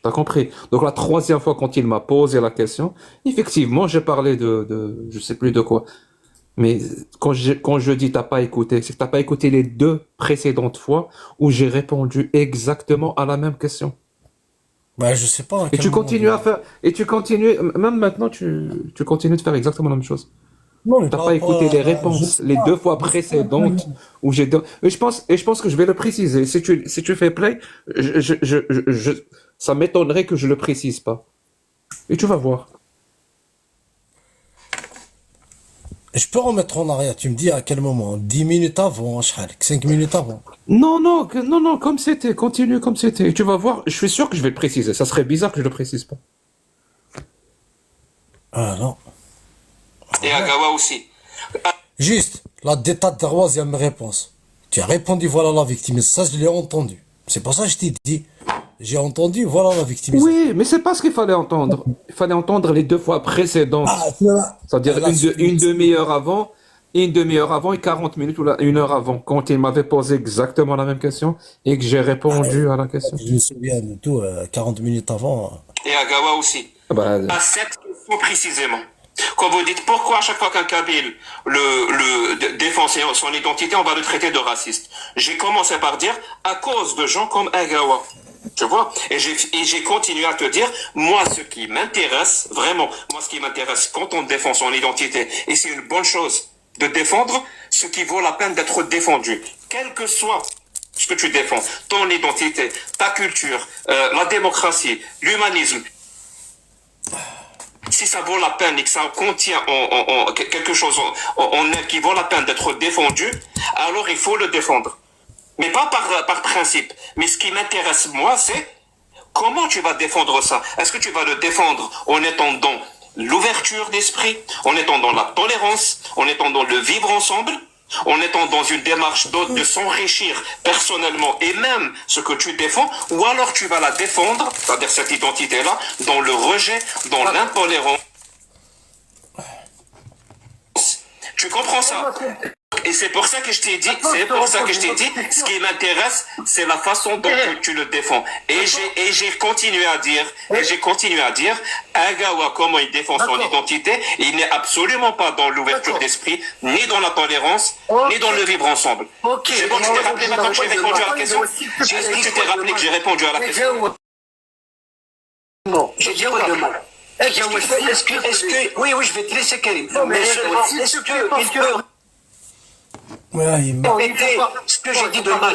T'as compris? Donc la troisième fois quand il m'a posé la question, effectivement, j'ai parlé je sais plus de quoi. Mais quand je dis t'as pas écouté, c'est que t'as pas écouté les deux précédentes fois où j'ai répondu exactement à la même question. Bah, je sais pas à Et quel tu moment continues à faire, et tu continues, même maintenant, tu continues de faire exactement la même chose. Non, mais T'as par pas rapport écouté les à... Je réponses, sais les deux pas. fois Je sais pas à quel précédentes moment. où et je pense, que je vais le préciser. Si tu fais play, ça m'étonnerait que je le précise pas. Et tu vas voir. Je peux remettre en arrière. Tu me dis à quel moment? 10 minutes avant, 5 minutes avant. Non, non, non, non, comme c'était, continue comme c'était. Et tu vas voir, je suis sûr que je vais le préciser. Ça serait bizarre que je le précise pas. Ah non. Et Agawa aussi. Juste, la détail de troisième réponse. Tu as répondu voilà la victimisation. Ça, je l'ai entendu. C'est pour ça que je t'ai dit. J'ai entendu voilà la victimisation. Oui, mais c'est pas ce qu'il fallait entendre. Il fallait entendre les deux fois Ah, précédentes. tu vois. C'est-à-dire Là, une demi-heure avant, une demi-heure avant et 40 minutes ou une heure avant, quand il m'avait posé exactement la même question et que j'ai répondu à la question. je me souviens de tout, 40 minutes avant. Et Agawa aussi. Ah bah, À cette question précisément. Quand vous dites pourquoi à chaque fois qu'un Kabyle défend son identité, on va le traiter de raciste. J'ai commencé par dire à cause de gens comme Agawa. Tu vois? Et j'ai continué à te dire, moi, ce qui m'intéresse, vraiment, moi, ce qui m'intéresse quand on défend son identité, et c'est une bonne chose de défendre ce qui vaut la peine d'être défendu. Quel que soit ce que tu défends, ton identité, ta culture, la démocratie, l'humanisme, si ça vaut la peine et que ça contient quelque chose en elle qui vaut la peine d'être défendu, alors il faut le défendre. Mais pas par principe. Mais ce qui m'intéresse, moi, c'est comment tu vas défendre ça. Est-ce que tu vas le défendre en étant dans l'ouverture d'esprit, en étant dans la tolérance, en étant dans le vivre ensemble, en étant dans une démarche de s'enrichir personnellement et même ce que tu défends, ou alors tu vas la défendre, c'est-à-dire cette identité-là, dans le rejet, dans l'intolérance. Tu comprends ça? Et c'est pour ça que je t'ai dit, ce qui m'intéresse, c'est la façon dont tu le défends. Et j'ai continué à dire, Agawa, comment il défend son identité, il n'est absolument pas dans l'ouverture d'esprit, ni dans la tolérance, ni dans le vivre ensemble. C'est bon, tu t'es rappelé maintenant que j'ai répondu à la question? Est-ce que tu t'es rappelé que j'ai répondu à la question? Non, j'ai dit quoi demain? Oui, je vais te laisser Karim. Mais est-ce qu'il peut Ouais, répéter ce que j'ai dit demain?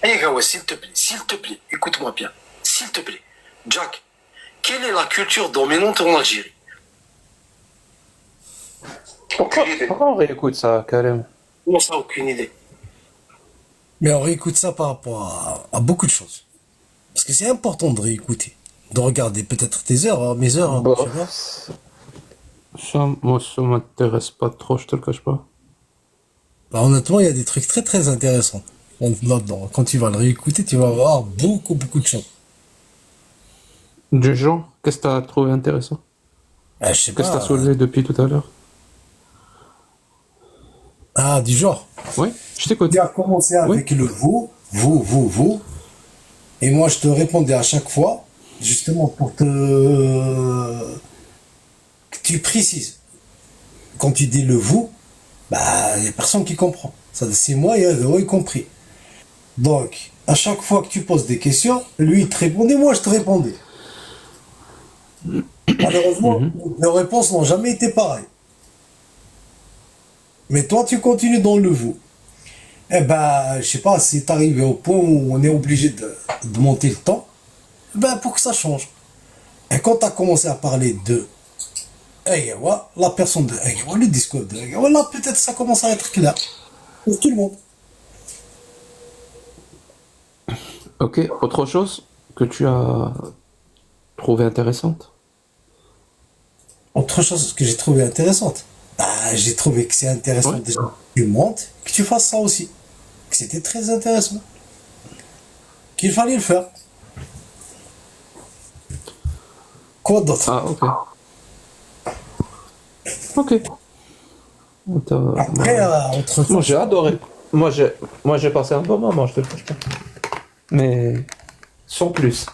Eh, Gawa, s'il te plaît, écoute-moi bien. S'il te plaît. Jack, quelle est la culture dominante en Algérie? pourquoi on réécoute ça, Karim? On n'a aucune idée. mais on réécoute ça par rapport à beaucoup de choses. Parce que c'est important de réécouter. De regarder peut-être tes heures, hein, mes heures, hein, Bon, je sais pas. moi, ça m'intéresse pas trop, je te le cache pas. Bah, honnêtement, il y a des trucs très très intéressants là-dedans. Quand tu vas le réécouter, tu vas voir beaucoup beaucoup de choses. Du genre, qu'est-ce que t'as trouvé intéressant? Ah, je sais Qu'est-ce que t'as pas. soulevé depuis tout à l'heure? Ah, du genre. Oui, je t'écoute. Tu as commencé Oui. avec le vous. Et moi, je te répondais à chaque fois, justement pour que tu précises. Quand tu dis le vous, bah, il n'y a personne qui comprend. Ça, c'est moi et eux y compris. Donc, à chaque fois que tu poses des questions, lui, il te répondait, moi, je te répondais. Malheureusement, nos réponses n'ont jamais été pareilles. Mais toi, tu continues dans le vous. Eh ben, je sais pas, c'est arrivé au point où on est obligé de monter le temps, eh ben, pour que ça change. Et quand tu as commencé à parler de Agawa, la personne de Agawa, le discours de Agawa, là, peut-être ça commence à être clair. Pour tout le monde. Ok, autre chose que tu as trouvé intéressante? Autre chose que j'ai trouvé intéressante. Bah, j'ai trouvé que c'est intéressant Ouais. déjà que tu montes, que tu fasses ça aussi. Que c'était très intéressant. Qu'il fallait le faire. Quoi d'autre? Ah, ok. Ok. Après, autre Moi, chose. j'ai adoré. Moi, j'ai passé un bon moment, je te le cache pas. Mais sans plus.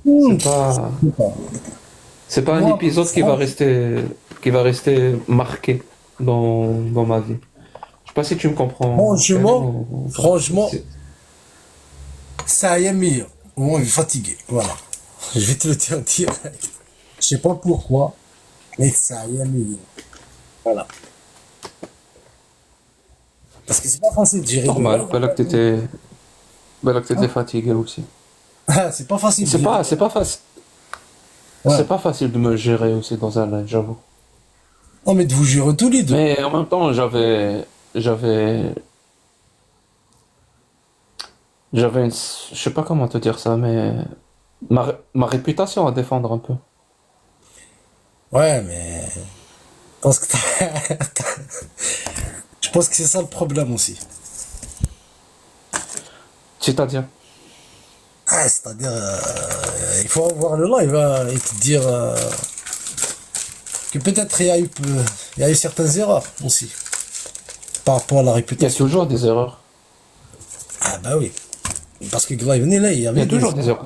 Hmm, C'est pas, je sais pas. c'est pas un Moi, épisode qui va rester marqué dans ma vie. Je sais pas si tu me comprends, Karim, franchement, ou pas. franchement, ça y est meilleur. Au moins, il est fatigué. Voilà. Je vais te le dire direct. Je sais pas pourquoi, mais ça y est meilleur. Voilà. Parce que c'est pas facile de gérer le Normal, live. voilà que t'étais fatigué aussi. Ah, c'est pas facile de gérer. C'est pas facile. Ouais. C'est pas facile de me gérer aussi dans un live, j'avoue. Non, mais de vous gérer tous les deux. Mais en même temps, j'avais, j'avais je sais pas comment te dire ça, mais ma réputation à défendre un peu. Ouais, mais je pense que je pense que c'est ça le problème aussi. C'est-à-dire, Ah, c'est-à-dire, il faut voir le live hein, et te dire que peut-être il y a eu certaines erreurs aussi par rapport à la il y a réputation. toujours des erreurs. Ah bah oui. Parce que Live venait là, il y Il y avait a des... toujours des erreurs.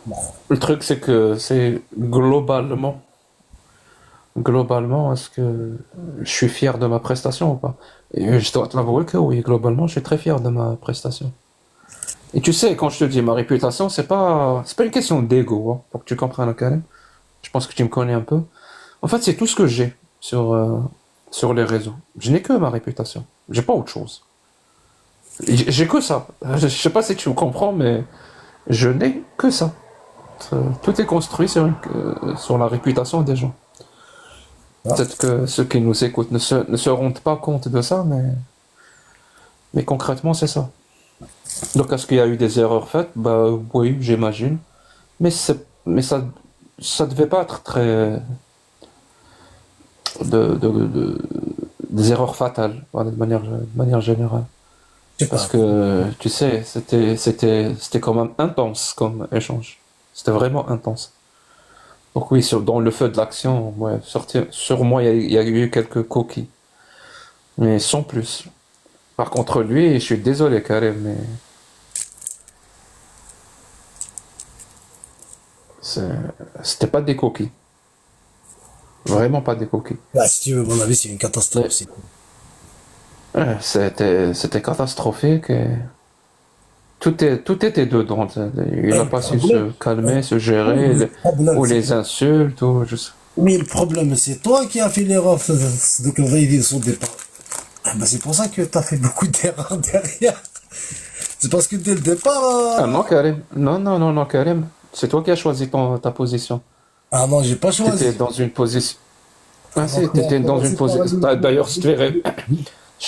Bon, Le truc, c'est que c'est globalement, est-ce que je suis fier de ma prestation ou pas? Et je dois te l'avouer que oui, globalement, je suis très fier de ma prestation. Et tu sais, quand je te dis ma réputation, c'est pas une question d'ego, hein, pour que tu comprennes, quand même. Je pense que tu me connais un peu. En fait, c'est tout ce que j'ai sur les réseaux. Je n'ai que ma réputation. J'ai pas autre chose. J'ai que ça. Je sais pas si tu me comprends, mais je n'ai que ça. Tout est construit sur la réputation des gens. ah, Peut-être que ceux qui nous écoutent ne se rendent pas compte de ça, mais concrètement, c'est ça. Donc, est-ce qu'il y a eu des erreurs faites? Bah oui, j'imagine. Mais ça devait pas être très des erreurs fatales, voilà, de manière générale. je sais Parce pas. que, tu sais, c'était quand même intense comme échange. C'était vraiment intense. Donc oui, dans le feu de l'action, ouais, sur moi, il y a eu quelques coquilles. Mais sans plus. Par contre, lui, je suis désolé, Karim, mais c'est- c'était pas des coquilles. Vraiment pas des coquilles. Là, si tu veux, mon avis, c'est une catastrophe. Mais, ouais, c'était catastrophique et tout était dedans. Il Et a le pas su problème, se calmer, se gérer, le problème, ou c'est les insultes, ou je sais. mais le problème, c'est toi qui as fait l'erreur de Live son départ. Ah, bah, c'est pour ça que tu as fait beaucoup d'erreurs derrière. C'est parce que dès le départ, Ah non, Karim. Non, non, non, non, Karim. C'est toi qui as choisi ta position. ah non, j'ai pas T'étais choisi. dans une position. Ah Alors, si, t'étais dans une commencé par position. aller- D'ailleurs, je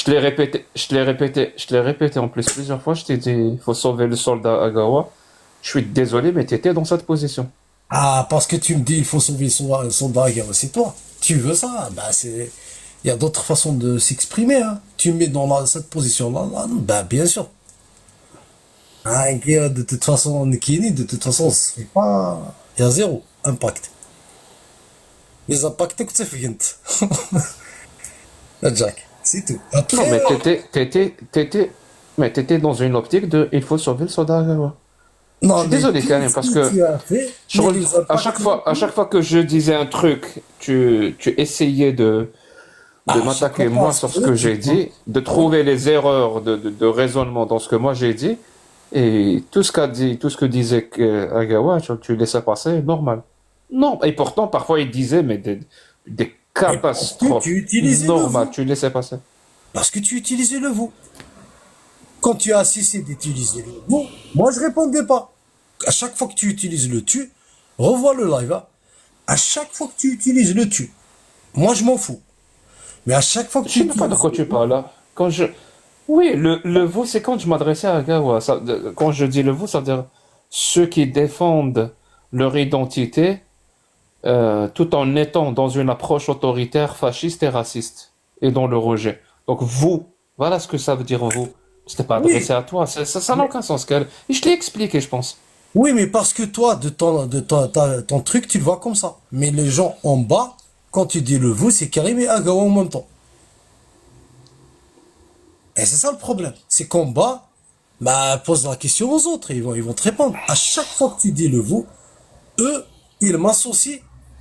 te l'ai répété en plus plusieurs fois. Je t'ai dit, il faut sauver le soldat Agawa. Je suis désolé, mais t'étais dans cette position. Ah, parce que tu me dis il faut sauver son drague, c'est toi. Tu veux ça? Bah, c'est. Il y a d'autres façons de s'exprimer, hein. Tu me mets dans cette position-là, là, bah, bien sûr. Un gars, de toute façon, Nikini, de toute façon, c'est pas. Il y a zéro impact. Les impacts que tu fais, Jack. C'est tout. Non, Après, mais mais t'étais dans une optique de, il faut sauver le soldat Agawa. Je non, suis mais désolé tout quand même, ce parce que que tu as fait, mais les impacts. à chaque fois que je disais un truc, tu essayais de Ah, chaque m'attaquer fois, moi sur ce que j'ai dit, de trouver les erreurs de raisonnement dans ce que moi j'ai dit, et tout ce que disait Agawa, tu laissais passer, normal. Non, et pourtant, parfois il disait, mais des Et parce que tu catastrophes, utilisais le normal, vous. tu laissais passer. Parce que tu utilisais le vous. Quand tu as cessé d'utiliser le vous, moi je répondais pas. À chaque fois que tu utilises le tu, revois le live, hein. À chaque fois que tu utilises le tu, moi je m'en fous. Mais à chaque fois que Je tu sais même pas de utilises quoi tu parles là. Oui, le vous, c'est quand je m'adressais à Agawa. Quand je dis le vous, ça veut dire ceux qui défendent leur identité tout en étant dans une approche autoritaire, fasciste et raciste, et dans le rejet. Donc vous, voilà ce que ça veut dire vous. C'était pas oui, adressé à toi, ça n'a mais, aucun sens. Et je l'ai expliqué, je pense. oui, mais parce que toi, ton truc, tu le vois comme ça. Mais les gens en bas, quand tu dis le vous, c'est Karim et Agawa en même temps. Et c'est ça le problème. C'est qu'en bas, Bah, pose la question aux autres, ils vont te répondre. À chaque fois que tu dis le vous, eux, ils m'associent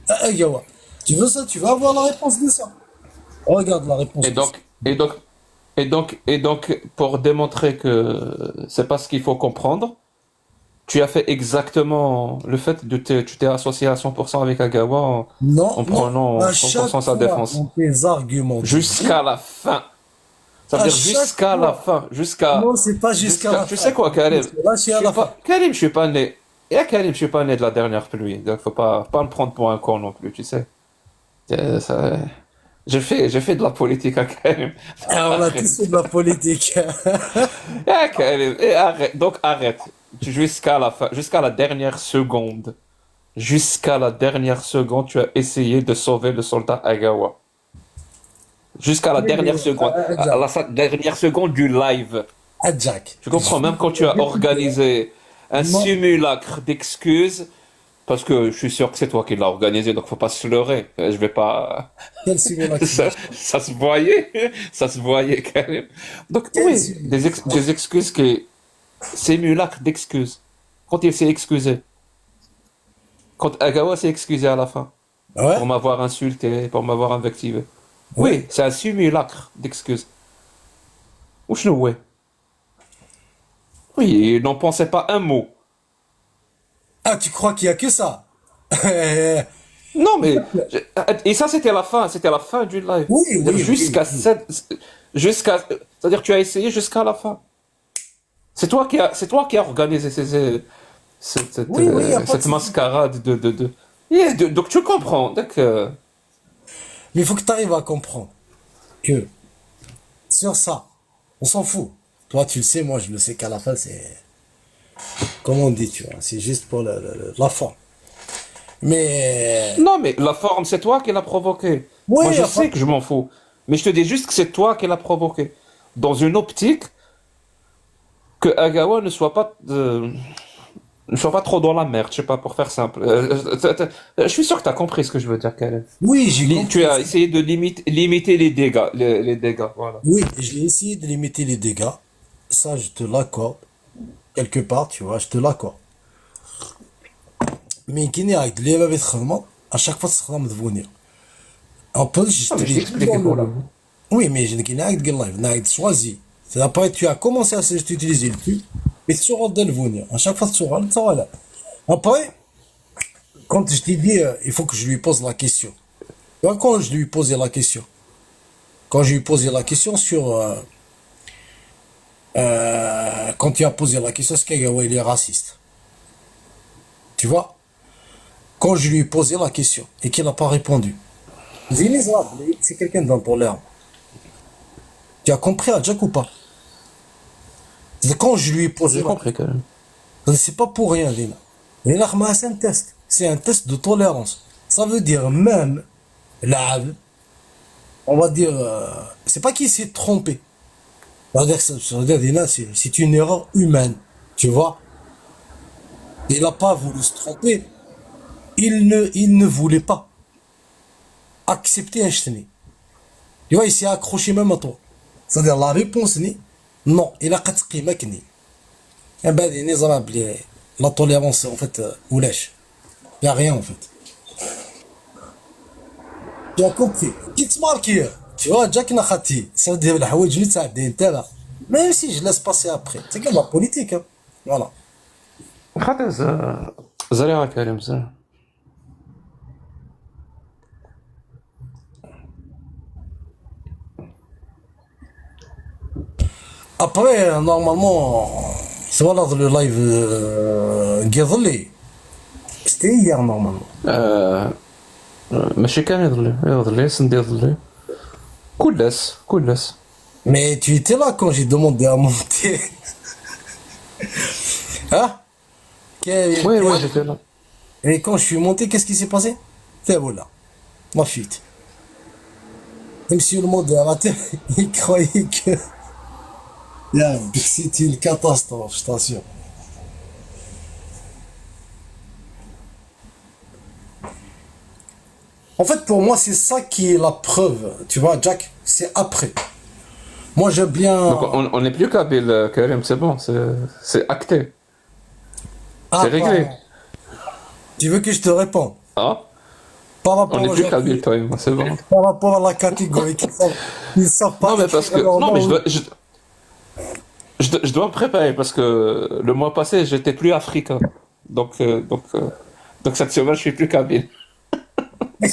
à Agawa. Tu veux ça, tu vas avoir la réponse de ça. Regarde la réponse Et de ça. donc, et donc, et donc, pour démontrer que c'est pas ce qu'il faut comprendre, tu as fait exactement le fait tu t'es associé à 100% avec Agawa Non, en non. prenant À 100% chaque sa fois dans défense. tes arguments du vous, Jusqu'à la fin. Ça veut à dire chaque jusqu'à la fois. fin. Non, c'est pas jusqu'à la Tu fin. sais quoi, Karim? Là, c'est Je à suis la fin. pas, Karim, je suis pas né. Et à Karim, je suis pas né de la dernière pluie. Donc, faut pas me prendre pour un con non plus, tu sais. Ça, j'ai fait de la politique à Karim. Alors, on a Arrête. tous fait de la politique. Ah, Karim, et arrête. Donc, arrête. Jusqu'à la fin, jusqu'à la dernière seconde. Jusqu'à la dernière seconde, tu as essayé de sauver le soldat Agawa. Jusqu'à la Oui, mais, dernière seconde. À Jack, la dernière seconde du live. Jack, Tu comprends, même quand tu as organisé un non, simulacre d'excuses, parce que je suis sûr que c'est toi qui l'as organisé, donc faut pas se leurrer. Je vais pas. quel simulacre Ça se voyait, ça se voyait quand même. Donc Quel oui, simulacre des excuses qui, simulacre d'excuses. Quand il s'est excusé, quand Agawa s'est excusé à la fin Ouais, pour m'avoir insulté, pour m'avoir invectivé. ouais. Oui, c'est un simulacre d'excuses. Ou je ouais. Oui, il n'en pensait pas un mot. Ah, tu crois qu'il y a que ça? Non, mais. Et ça, c'était la fin du live. Oui, C'est-à-dire oui, oui, jusqu'à oui. cette. Jusqu'à. C'est-à-dire tu as essayé jusqu'à la fin. C'est toi qui as organisé Oui, oui, il n'y a pas de cette souci. mascarade de. Yeah, donc tu comprends. Donc, Mais il faut que tu arrives à comprendre que sur ça, on s'en fout. Toi, tu le sais, moi, je le sais qu'à la fin, c'est, comme on dit, tu vois, c'est juste pour la forme. Mais, non, mais la forme, c'est toi qui l'as provoqué. oui, Moi, il n'y je a pas sais de... que je m'en fous. Mais je te dis juste que c'est toi qui l'as provoqué. Dans une optique que Agawa ne soit pas trop dans la merde, je sais pas, pour faire simple. Je suis sûr que tu as compris ce que je veux dire, Khaled. Oui, j'ai Tu compris as ça. essayé de limiter les dégâts, les dégâts, voilà. Oui, j'ai essayé de limiter les dégâts. Ça, je te l'accorde. Quelque part, tu vois, je te l'accorde. Mais qui n'est avec les mêmes traitements, à chaque fois, ça sera de venir. En plus, je Non, te mais je l'ai t'ai dit dans expliqué pour le... là. Oui, mais je n'ai qu'une acte de live, une acte choisi. C'est après, tu as commencé à utiliser le plus, mais tu sauras de le venir. À chaque fois, tu sauras, ça va là. Après, quand je t'ai dit, il faut que je lui pose la question. Tu vois, quand je lui posais la question, quand je lui posais la question sur, quand tu as posé la question, est-ce qu'Agawa il est raciste? Tu vois, quand je lui ai posé la question et qu'il n'a pas répondu, Zini Zrab, c'est quelqu'un d'intolérant. Tu as compris, Jack, ou pas? C'est quand je lui ai posé J'ai la compris, quand même. question, c'est pas pour rien, Lina. Lina, c'est un test. C'est un test de tolérance. Ça veut dire même, là, on va dire, c'est pas qu'il s'est trompé. Ça veut dire, Lina, c'est une erreur humaine. Tu vois? Il n'a pas voulu se tromper. Il ne voulait pas accepter un chenille. Tu vois, il s'est accroché même à toi. C'est-à-dire, la réponse n'est non. Il a قتقي مكني. Et ben, il est la tolérance, en fait, ou lèche. Il n'y a rien, en fait. Tu as compris. Qui te marque hier? Tu vois, Jack Nakhati, ça veut dire, la je ça même si je laisse passer après. C'est comme la politique, hein. Voilà. خاطر زريعة كريم زريعة. Après, normalement, c'est voilà le live Guédrelé. C'était hier, normalement. ماشي كان يضلي سندي يضلي كلس. Mais tu étais là quand j'ai demandé à monter. Hein? Oui, j'étais là. Et quand je suis monté, qu'est-ce qui s'est passé? C'est voilà. Ma fuite. Même si le monde est à la terre, il croyait que. Yeah, c'est une catastrophe, je t'assure. En fait, pour moi, c'est ça qui est la preuve. Tu vois, Jack, c'est après. Moi, j'aime bien. Donc on n'est plus kabyle, Karim, c'est bon, c'est acté, c'est réglé. Tu veux que je te réponde? Ah, Par on rapport n'est aux plus gens kabyle, toi et moi, c'est bon. par rapport à la catégorie qui ne savent pas Non, mais parce que. écrire leur Non, mais nom. je dois me préparer parce que le mois passé, j'étais plus africain. Donc cette semaine, je suis plus kabyle. Mais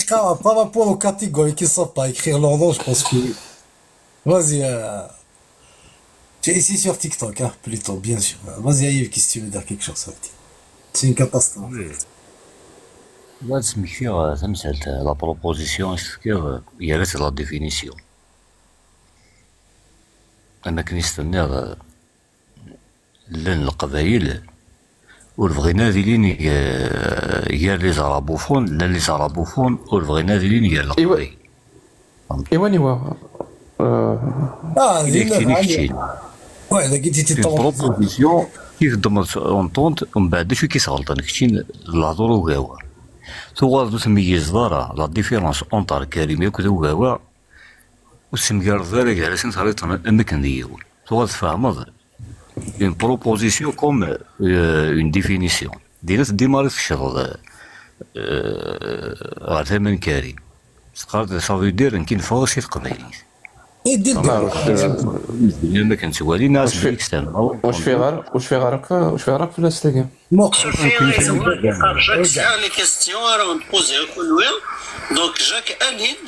par rapport aux catégories qui ne savent pas écrire leur nom, je pense que. Vas-y, tu es ici sur TikTok, hein, plutôt, bien sûr. Vas-y, Aïe, qu'est-ce que tu veux dire quelque chose, ça veut dire. C'est une catastrophe. لا تسمي كثير تمثل لا بروبوزيسيون كثير هي ريت لا ديفينيسيون انا كنستنى لان القبايل والبغينا ديالين هي لي زارابوفون لا لي زارابوفون والبغينا ديالين هي القبايل ايوا اذا كنتي كتشي Ouais, la guide était اون en. بروبوزيسيون كيف ضمت اونطونت ومن بعد شو كيسغلطن كتشي الهضور وكاوا تغادو تميز دارا لا ديفيرونس اونتر كلمه كذا وكاوا وسمكار ذلك على سن طريقه اماكن ديال تغاد تفهمض une proposition comme une définition دينا ديما في الشغل غير ثمن كريم تقدر صافي دير يمكن فوسي القبايلي Et dès le début. ما كنتوالي ناس بيكستان واش في غارك في الاستيكا Les questions, alors on pose donc Jacques Alid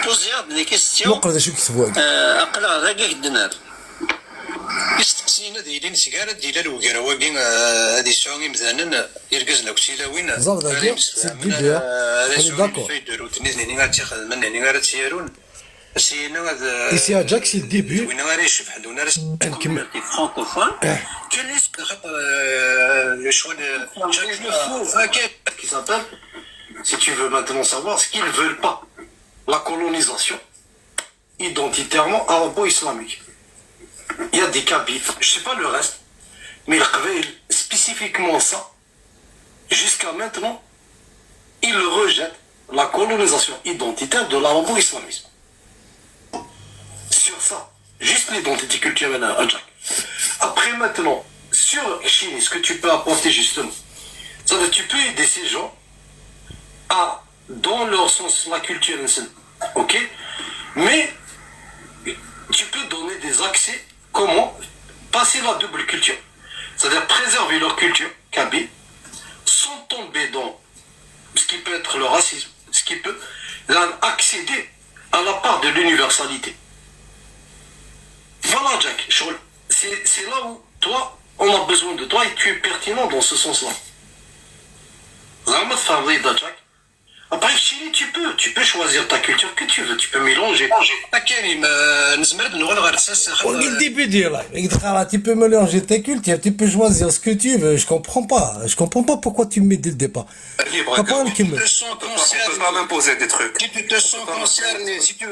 pose des questions. نقرا شو كتبوا. أقرأ رقيق الدنار. استقسينا ديالين سكارة ديال الوكراوي هذه سوني مثلا يركزنا كسيلاوين زاد داكيا سي ديبي انا داكور. فيدرو تنزني غير تاخذ من هنا غير تسيرون سينا هذا Ici à Jack, c'est le début. وين غير يشوف حدونا نكمل. Francophone. Tu laisses le choix de Jacques le fou, qui s'appelle, si tu veux maintenant savoir ce qu'ils veulent pas, la colonisation identitairement arabo-islamique. Il y a des Kabyles, je sais pas le reste, mais le Kveil, spécifiquement ça, jusqu'à maintenant, ils rejettent la colonisation identitaire de l'arabo-islamisme. Sur ça, juste l'identité culturelle à Jack. Après maintenant, sur Chine, ce que tu peux apporter justement, ça veut dire tu peux aider ces gens à, dans leur sens, la culture, ok, mais tu peux donner des accès, comment passer la double culture, c'est-à-dire préserver leur culture, kabyle, sans tomber dans ce qui peut être le racisme, ce qui peut accéder à la part de l'universalité. Voilà Jack, c'est là où toi, on a besoin de toi et tu es pertinent dans ce sens-là. Jack. Après Chili, tu peux choisir ta culture que tu veux, tu peux mélanger. Au début tu peux mélanger tes cultures, tu peux choisir ce que tu veux. Je comprends pas pourquoi tu me mets dès le départ. Papa, On peut pas m'imposer des trucs. Si tu te sens concerné, si tu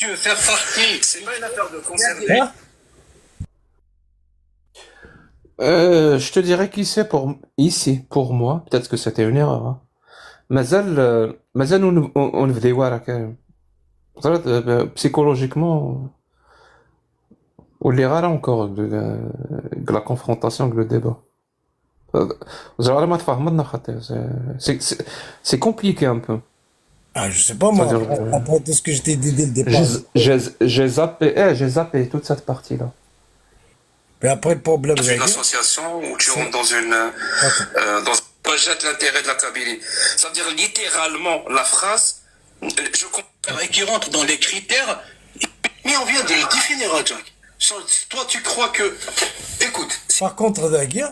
veux faire partie, c'est pas une affaire de concerner. Hein? Je te dirais qu'ici pour moi, peut-être que c'était une erreur. Hein. مازال ونبداو راه كاين psychologiquement واللي غير encore de la confrontation que le débat. زعما ما تفهمنا خاطر c'est compliqué un peu. Ah, je sais pas moi, après tout ce que je t'ai dit dès le départ. J'ai zappé toute cette partie là. Mais après le problème Dans c'est une que association où tu rentres dans rejette l'intérêt de la Kabylie. Ça veut dire littéralement la phrase, je comprends. Et qui rentre dans les critères, mais on vient de le définir, Jack. Toi, tu crois que... Écoute, par contre Daguia,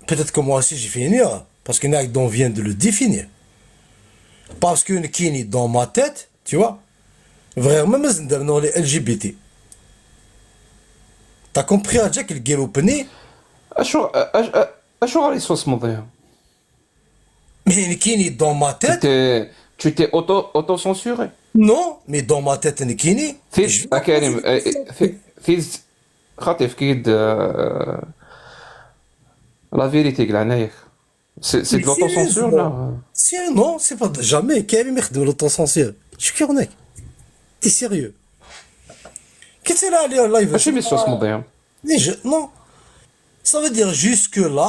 peut-être que moi aussi j'ai fait une erreur, parce que Nagdon vient de le définir. Parce qu'une kini dans ma tête, tu vois, vraiment dans les LGBT. T'as compris Jack le gay opené? اشو غادي يصوص مضيع. Mais une kini dans ma tête? Tu t'es auto-censuré. Non, mais dans ma tête une kini. في كريم في خاطر كيد la vérité قلعناك. C'est de l'autocensure là. Non, c'est pas jamais. Karim يخدم l'autocensure. Je suis cornec. T'es sérieux? Qu'est-ce c'est là, les live. ماشي بالصوص مضيع. Non. Ça veut dire jusque-là,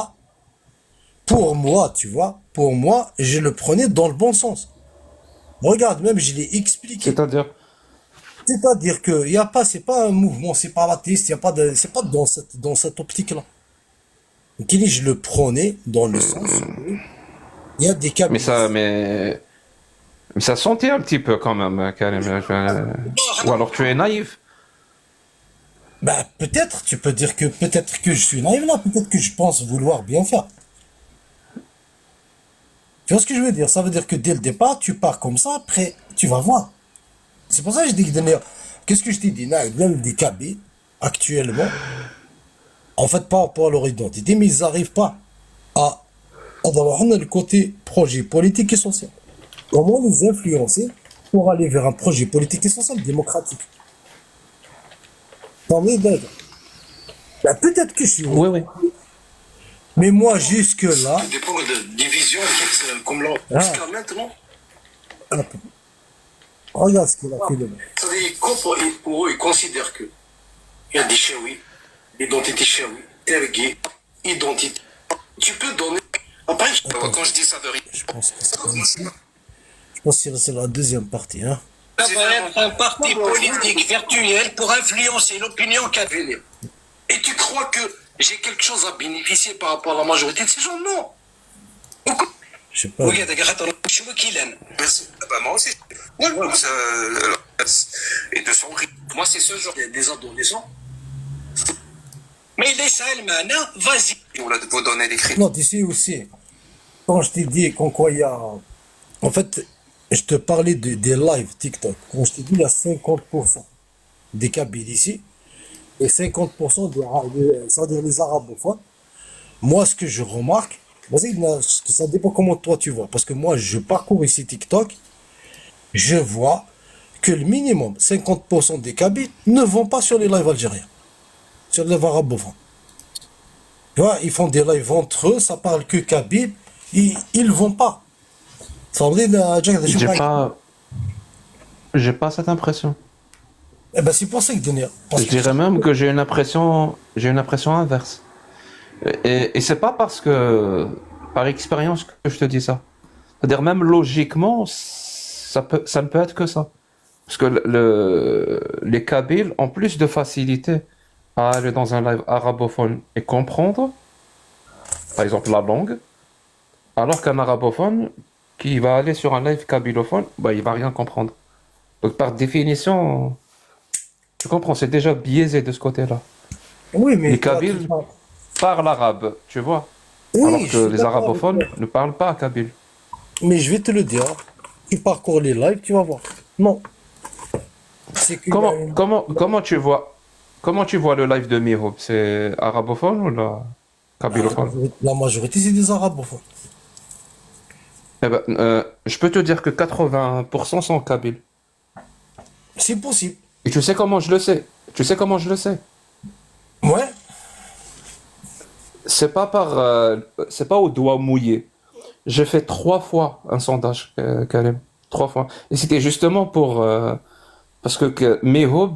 pour moi, tu vois, pour moi, je le prenais dans le bon sens. Regarde, même je l'ai expliqué. C'est-à-dire, C'est-à-dire que y a pas, c'est pas un mouvement séparatiste, y a pas de, c'est pas dans cette optique-là. Donc, je le prenais dans le sens où il y a des cas. mais ça sentait un petit peu quand même, Karim. Ou alors tu es naïf. Bah, peut-être, tu peux dire que peut-être que je suis naïf là, peut-être que je pense vouloir bien faire. Tu vois ce que je veux dire? Ça veut dire que dès le départ, tu pars comme ça, après, tu vas voir. C'est pour ça que je dis que qu'est-ce que je t'ai dit? Même des cabines, actuellement, en fait, par rapport à leur identité, mais ils n'arrivent pas à avoir le côté projet politique et social. Comment les influencer pour aller vers un projet politique et social démocratique? T'en es d'accord? Bah, peut-être que je suis. Oui, oui. Mais moi, jusque-là. Ça dépend de division, comme là. Jusqu'à maintenant, Regarde ce qu'il a fait le mec. c'est-à-dire, pour eux, ils considèrent que il y a des chéouis, l'identité chéoui, tergué, identité. Tu peux donner. Après, quand je dis ça veut rien. Je pense que c'est pas ici. Je pense que c'est la deuxième partie, hein. Ça va être un parti politique virtuel pour influencer l'opinion catholique. Et tu crois que j'ai quelque chose à bénéficier par rapport à la majorité de ces gens? Non. Je sais pas. Oui, je suis Kylian. Moi aussi. Et de son rythme. Moi, c'est ce genre des adolescents. Mais laisse Almana, vas-y. On va vous donner des critères. Non, tu sais aussi, quand je t'ai dit qu'en quoi il y a. En fait, je te parlais des lives TikTok. Quand je t'ai dit, il y a 50% des Kabyles ici et 50% c'est-à-dire les arabophones. Moi, ce que je remarque, vas-y, ça dépend comment toi tu vois. Parce que moi, je parcours ici TikTok, je vois que le minimum, 50% des Kabyles ne vont pas sur les lives algériens, sur les lives arabophones. Tu vois, ils font des lives entre eux, ça parle que Kabyle, ils vont pas. Ça veut dire, J'ai pas cette impression. Eh ben, c'est pour ça que Je dirais même que j'ai une impression inverse. Et c'est pas parce que, par expérience que je te dis ça. C'est-à-dire même logiquement, ça ne peut être que ça. Parce que les Kabyles ont plus de facilité à aller dans un live arabophone et comprendre, par exemple, la langue, alors qu'un arabophone qui va aller sur un live kabylophone, bah, il va rien comprendre. Donc par définition, tu comprends, c'est déjà biaisé de ce côté-là. Oui, mais Les Kabyles parlent arabe, tu vois, oui, alors je que suis les d'accord arabophones avec toi. ne parlent pas kabyle. Mais je vais te le dire, tu parcours les lives, tu vas voir. Non. C'est que Comment tu vois le live de Mihoub? C'est arabophone ou kabylophone? la majorité, c'est des arabophones. Eh ben, je peux te dire que 80% sont kabyles. C'est possible. Et tu sais comment je le sais? Tu sais comment je le sais? Ouais. C'est pas au doigt mouillé. J'ai fait 3 fois un sondage, Karim. 3 fois. Et c'était justement parce que Mihoub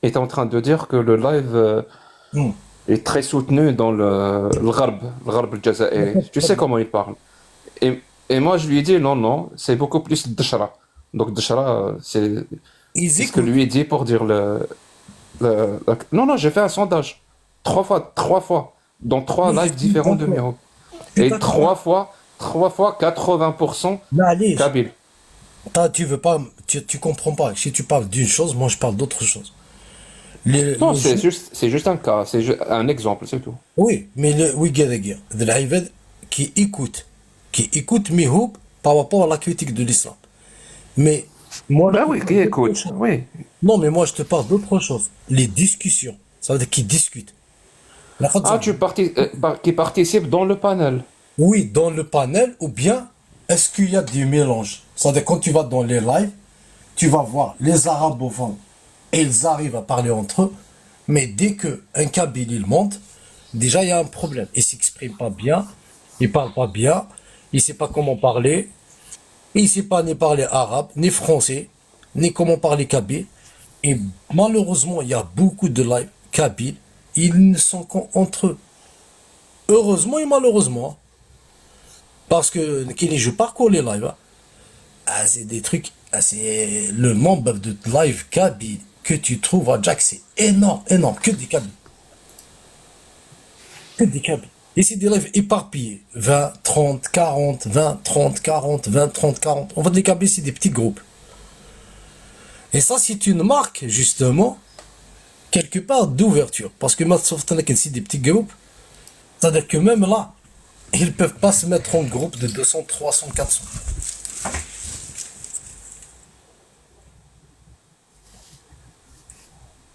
est en train de dire que le live Hmm. est très soutenu dans le Gharb al-Jazairi. Tu sais comment il parle. Et moi, je lui ai dit, non, c'est beaucoup plus Dashra. Donc, Dashra, c'est Ils ce que écoutent. lui ai dit pour dire Non, j'ai fait un sondage. 3 fois. Dans 3 Oui, lives différents de d'accord. Miro. Je suis Et d'accord. 3 fois, 80% Mais allez, Kabyle. tu veux pas, tu comprends pas. Si tu parles d'une chose, moi je parle d'autre chose. Non, Les gens- c'est juste un cas, un exemple, c'est tout. Oui, mais oui, de l'Aïved qui écoute Mihoub par rapport à la critique de l'islam. Mais moi, Ben je oui, te qui parle écoute, d'autre chose. oui. Non, mais moi je te parle d'autre chose. Les discussions. Ça veut dire qu'ils discutent. Ah, qui participe dans le panel. Oui, dans le panel, ou bien est-ce qu'il y a des mélanges? C'est-à-dire quand tu vas dans les lives, tu vas voir les arabophones et ils arrivent à parler entre eux, mais dès que un Kabyle il monte, déjà il y a un problème. Il s'exprime pas bien, il parle pas bien, il sait pas comment parler, il sait pas ni parler arabe, ni français, ni comment parler kabyle. Et malheureusement, il y a beaucoup de live kabyles, ils ne sont qu'entre eux. Heureusement et malheureusement. Parce que je parcours les lives. Hein. Ah, c'est des trucs. Ah, c'est le nombre de live kabyle que tu trouves à Jack, c'est énorme, énorme. Que des kabyles. Que des kabyles. Et c'est des lives éparpillés. 20, 30, 40, 20, 30, 40, 20, 30, 40. On va des kabyles, c'est des petits groupes. Et ça, c'est une marque, justement, quelque part d'ouverture. Parce que maintenant, c'est des petits groupes. C'est-à-dire que même là, ils ne peuvent pas se mettre en groupe de 200, 300, 400.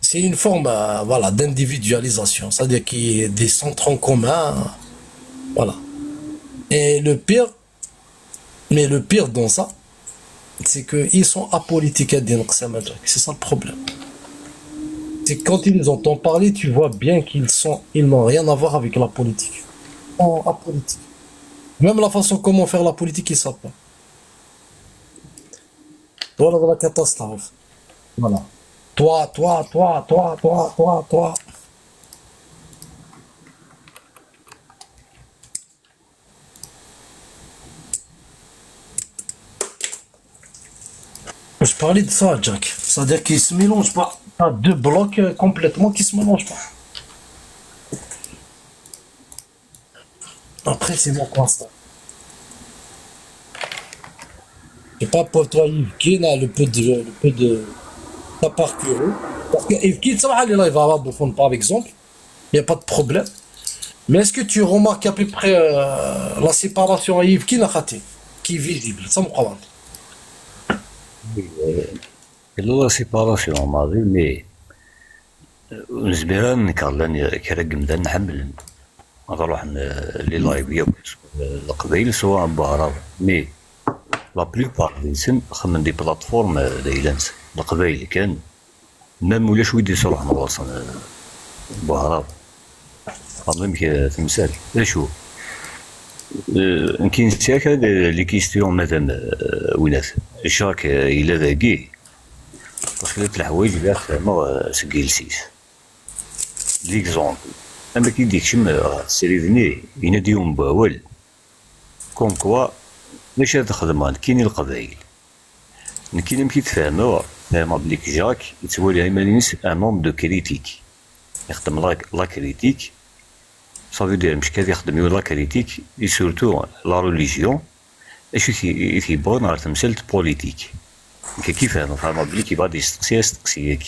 C'est une forme voilà, d'individualisation. C'est-à-dire qu'il y a des centres en commun. Voilà. Et le pire dans ça, c'est qu'ils sont apolitiques à dire c'est ça le problème. C'est quand ils nous entendent parler, tu vois bien ils n'ont rien à voir avec la politique. En apolitique. Même la façon comment faire la politique, ils savent pas. Voilà la catastrophe. Voilà. Toi. Je parlais de ça, Jack. C'est-à-dire qu'ils se mélangent pas. T'as deux blocs complètement qui se mélangent pas. Après, c'est mon constat. Je sais pas pour toi, Yves, qui a le peu de t'as parcouru. Parce que Yves, qui ça va les lives arabophones, par exemple, il n'y a pas de problème. Mais est-ce que tu remarques à peu près la séparation à Yves qui n'a raté, qui est visible, ça me croit. لا سيباراسيون ماضي مي نزبيرا نكرلان كراك مدان نحمل نروح لي لايف ياك القبيل سواء بهرب مي لا بلوبار ديسن خمن دي بلاتفورم دايلانس القبايل كان مام ولا شويه دي صراحه نواصل بهرب قبل مك تمثال شو كاين ساكا لي كيستيون مثلا ولات شاك الى ذاكي باسكو هاد الحوايج لا فهمها سكيلسيس ليكزومبل اما كي ديكشم السريدني يناديهم باول كوم كوا ماشي هاد الخدمه كاينين القبايل كاين كي تفهمها فهمها بليك جاك يتوالي مالينس ان نوم دو كريتيك يخدم لا كريتيك صافي دير مش كاد يخدم لا كريتيك اي سورتو لا ريليجيون اش يثيبون نهار تمثلت بوليتيك كيف فهمها بلي كيبغي يستقسيك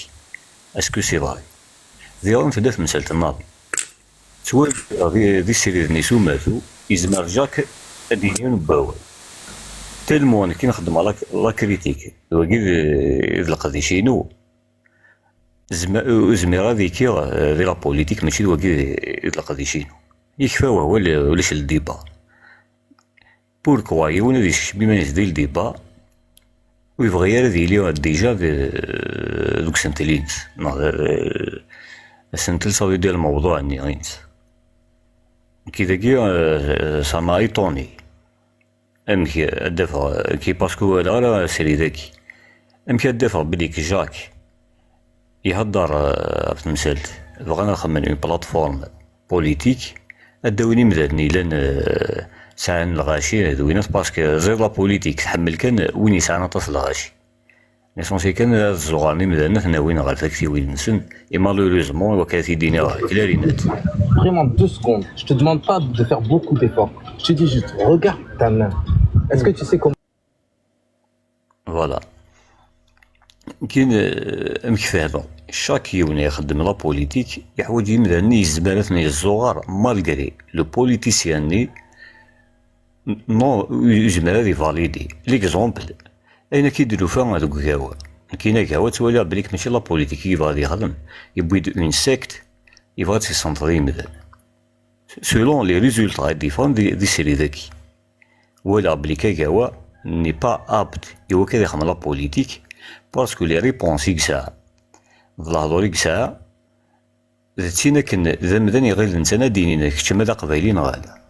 اسكو سي فاي ديالهم في داف مسألة النظم سوا دي السيرير نيسو ماتو يزمر جاك ادينيون باول تلمو انا كي نخدم على لا كريتيك وكي القديشينو زميرا ذيكي ذي لا بوليتيك ماشي وكي القديشينو يكفى وهو ولاش الديبا بوركوا يونا دي شبي ما يزدي الديبا ويبغي يرد لي ديجا دوك سنتلينز سنتل صافي ديال الموضوع اني غينس كي داكي سما ايطوني امكي الدفع كي باسكو لا سيري داكي امكي الدفع بليك جاك يهضر في المسالت بغانا نخمم اون بلاتفورم بوليتيك اداوني مدادني لان ساعن الغاشي هذوينات باسكو زير لا بوليتيك تحمل كان وين يسعنا تصل الغاشي ليسونسي كان الزغارني مدانا ناويين غير فاكتي وين نسن اي مالوريزمون وكاتي دينا كلارينات. Vraiment 2 secondes. Je te demande pas de faire beaucoup d'efforts. Je te dis juste, regarde ta main. Est-ce que tu sais comment... فوالا كاين مكفاهدو شاك يوم يخدم لا بوليتيك يحوج يمداني يزبالتني الزغار مالغري لو بوليتيسياني نو يجمع هذي فاليدي ليكزومبل اين كيديرو فيها هذوك كاوا كاينه كاوا توالي بليك ماشي لا بوليتيك يبغى يخدم يبغي اون سيكت يبغى تيسونطري مدان سولون لي ريزولتا ديفون دي سيري ذاكي ولا بليك كاوا ني با ابت يوا كذا يخدم لا بوليتيك باسكو لي ريبونس يكسا الهضور يكسا تينا كن ذا مدان غير الانسان دينينا كتما ذا قبايلين غالا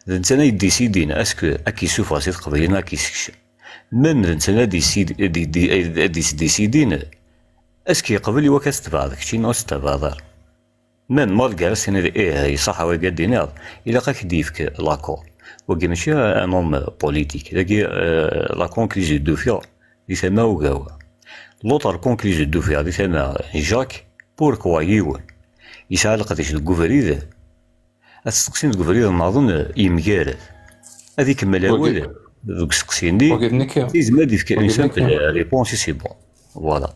الانسان يديسيدينا اسكو اكي سوفا سيت قبايلين اكي سكش ميم الانسان ديسيدين اسكي قبل وكاست بعض كشي ناس تبع من مال جالس هنا ايه صح وقد دينار الى قاك ديفك لاكور وقي ماشي ان هوم بوليتيك لاقي لا كونكليزيون دو فيا دي سما وقاوا لوطر كونكليزيون دو فيا دي سما جاك بوركوا يوان يسعى لقداش الكوفريد السقسين الكوفريد نظن يمقارد هذيك ملاول دوك السقسين دي وقد نكيا تيزما ديفك وقد انسان نكيا ريبونسي سي بون فوالا.